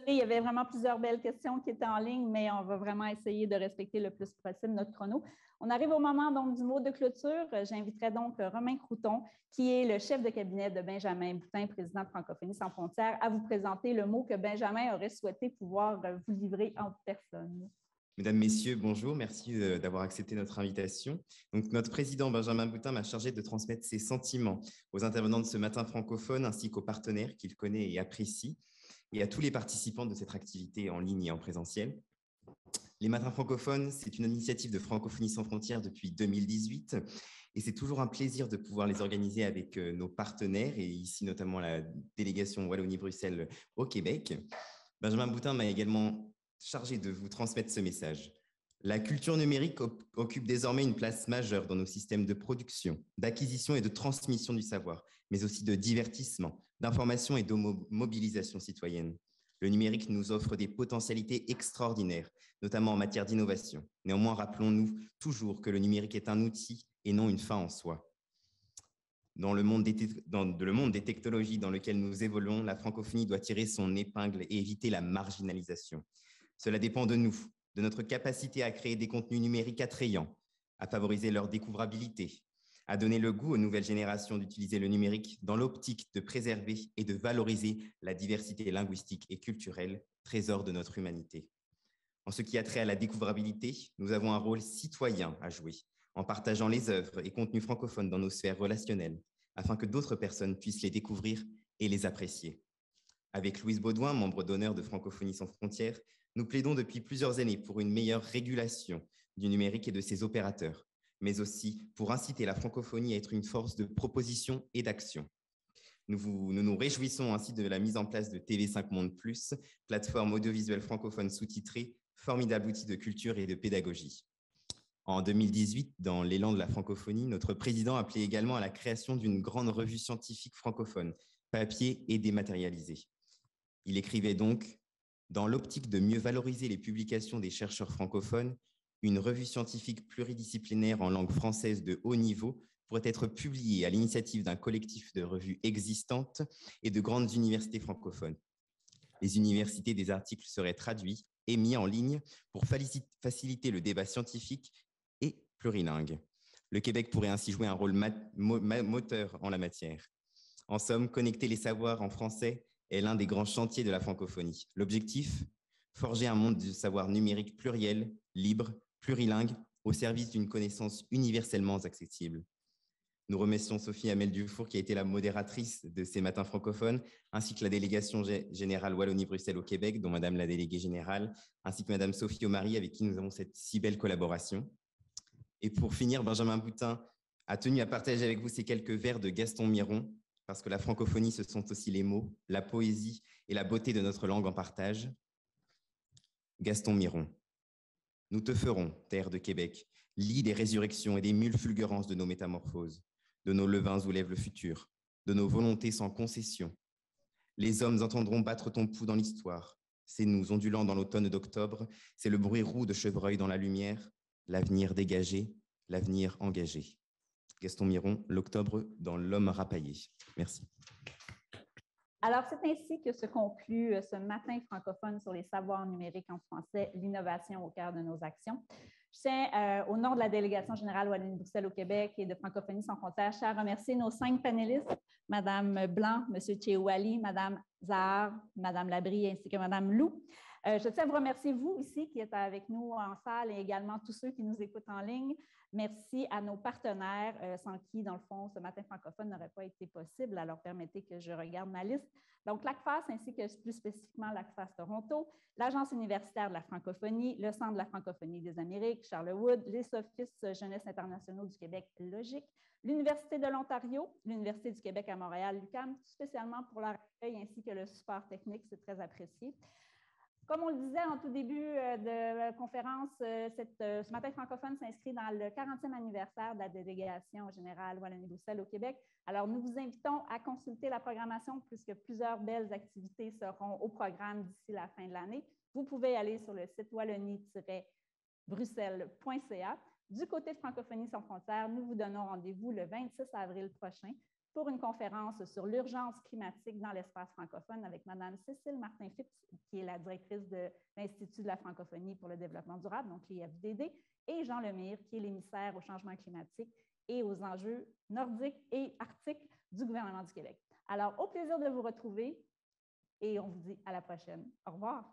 Il y avait vraiment plusieurs belles questions qui étaient en ligne, mais on va vraiment essayer de respecter le plus possible notre chrono. On arrive au moment donc, du mot de clôture. J'inviterai donc Romain Crouton, qui est le chef de cabinet de Benjamin Boutin, président de Francophonie sans frontières, à vous présenter le mot que Benjamin aurait souhaité pouvoir vous livrer en personne. Mesdames, Messieurs, bonjour. Merci d'avoir accepté notre invitation. Donc, notre président Benjamin Boutin m'a chargé de transmettre ses sentiments aux intervenants de ce matin francophone ainsi qu'aux partenaires qu'il connaît et apprécie et à tous les participants de cette activité en ligne et en présentiel. Les matins francophones, c'est une initiative de Francophonie sans frontières depuis 2018 et c'est toujours un plaisir de pouvoir les organiser avec nos partenaires et ici notamment la délégation Wallonie-Bruxelles au Québec. Benjamin Boutin m'a également chargé de vous transmettre ce message. La culture numérique occupe désormais une place majeure dans nos systèmes de production, d'acquisition et de transmission du savoir, mais aussi de divertissement, d'information et de mobilisation citoyenne. Le numérique nous offre des potentialités extraordinaires, notamment en matière d'innovation. Néanmoins, rappelons-nous toujours que le numérique est un outil et non une fin en soi. Dans le monde des technologies dans lequel nous évoluons, la francophonie doit tirer son épingle et éviter la marginalisation. Cela dépend de nous, de notre capacité à créer des contenus numériques attrayants, à favoriser leur découvrabilité, à donner le goût aux nouvelles générations d'utiliser le numérique dans l'optique de préserver et de valoriser la diversité linguistique et culturelle, trésor de notre humanité. En ce qui a trait à la découvrabilité, nous avons un rôle citoyen à jouer, en partageant les œuvres et contenus francophones dans nos sphères relationnelles, afin que d'autres personnes puissent les découvrir et les apprécier. Avec Louise Baudouin, membre d'honneur de Francophonie sans frontières, nous plaidons depuis plusieurs années pour une meilleure régulation du numérique et de ses opérateurs, mais aussi pour inciter la francophonie à être une force de proposition et d'action. Nous nous réjouissons ainsi de la mise en place de TV5 Monde Plus, plateforme audiovisuelle francophone sous-titrée, formidable outil de culture et de pédagogie. En 2018, dans l'élan de la francophonie, notre président appelait également à la création d'une grande revue scientifique francophone, papier et dématérialisée. Il écrivait donc « Dans l'optique de mieux valoriser les publications des chercheurs francophones, une revue scientifique pluridisciplinaire en langue française de haut niveau pourrait être publiée à l'initiative d'un collectif de revues existantes et de grandes universités francophones. Les universités des articles seraient traduits et mis en ligne pour faciliter le débat scientifique et plurilingue. Le Québec pourrait ainsi jouer un rôle moteur en la matière. En somme, connecter les savoirs en français est l'un des grands chantiers de la francophonie. L'objectif, forger un monde de savoir numérique pluriel, libre, plurilingue, au service d'une connaissance universellement accessible. Nous remercions Sophie Hamel-Dufour, qui a été la modératrice de ces matins francophones, ainsi que la délégation générale Wallonie-Bruxelles au Québec, dont Madame la déléguée générale, ainsi que Madame Sophie Omari, avec qui nous avons cette si belle collaboration. Et pour finir, Benjamin Boutin a tenu à partager avec vous ces quelques vers de Gaston Miron, parce que la francophonie, ce sont aussi les mots, la poésie et la beauté de notre langue en partage. Gaston Miron. Nous te ferons, terre de Québec, lit des résurrections et des mules fulgurances de nos métamorphoses, de nos levains où lève le futur, de nos volontés sans concession. Les hommes entendront battre ton pouls dans l'histoire. C'est nous, ondulants dans l'automne d'octobre, c'est le bruit roux de chevreuil dans la lumière, l'avenir dégagé, l'avenir engagé. Gaston Miron, l'octobre dans l'homme rapaillé. Merci. Alors, c'est ainsi que se conclut ce matin francophone sur les savoirs numériques en français, l'innovation au cœur de nos actions. Je tiens, au nom de la délégation générale Wallonie-Bruxelles au Québec et de Francophonie sans frontières, à remercier nos 5 panélistes, Mme Blanc, M. Tchéouali, Mme Zahar, Mme Labrie ainsi que Mme Lou. Je tiens à vous remercier, vous ici, qui êtes avec nous en salle et également tous ceux qui nous écoutent en ligne. Merci à nos partenaires, sans qui, dans le fond, ce matin francophone n'aurait pas été possible. Alors, permettez que je regarde ma liste. Donc, l'ACFAS, ainsi que plus spécifiquement l'ACFAS Toronto, l'Agence universitaire de la francophonie, le Centre de la francophonie des Amériques, Charlewood, les Offices jeunesse internationaux du Québec, Logique, l'Université de l'Ontario, l'Université du Québec à Montréal, l'UQAM, spécialement pour leur accueil ainsi que le support technique, c'est très apprécié. Comme on le disait en tout début de la conférence, ce matin francophone s'inscrit dans le 40e anniversaire de la délégation générale Wallonie-Bruxelles au Québec. Alors, nous vous invitons à consulter la programmation puisque plusieurs belles activités seront au programme d'ici la fin de l'année. Vous pouvez aller sur le site wallonie-bruxelles.ca. Du côté de Francophonie sans frontières, nous vous donnons rendez-vous le 26 avril prochain pour une conférence sur l'urgence climatique dans l'espace francophone avec Mme Cécile Martin-Phipps, qui est la directrice de l'Institut de la francophonie pour le développement durable, donc l'IFDD, et Jean Lemire, qui est l'émissaire au changement climatique et aux enjeux nordiques et arctiques du gouvernement du Québec. Alors, au plaisir de vous retrouver et on vous dit à la prochaine. Au revoir.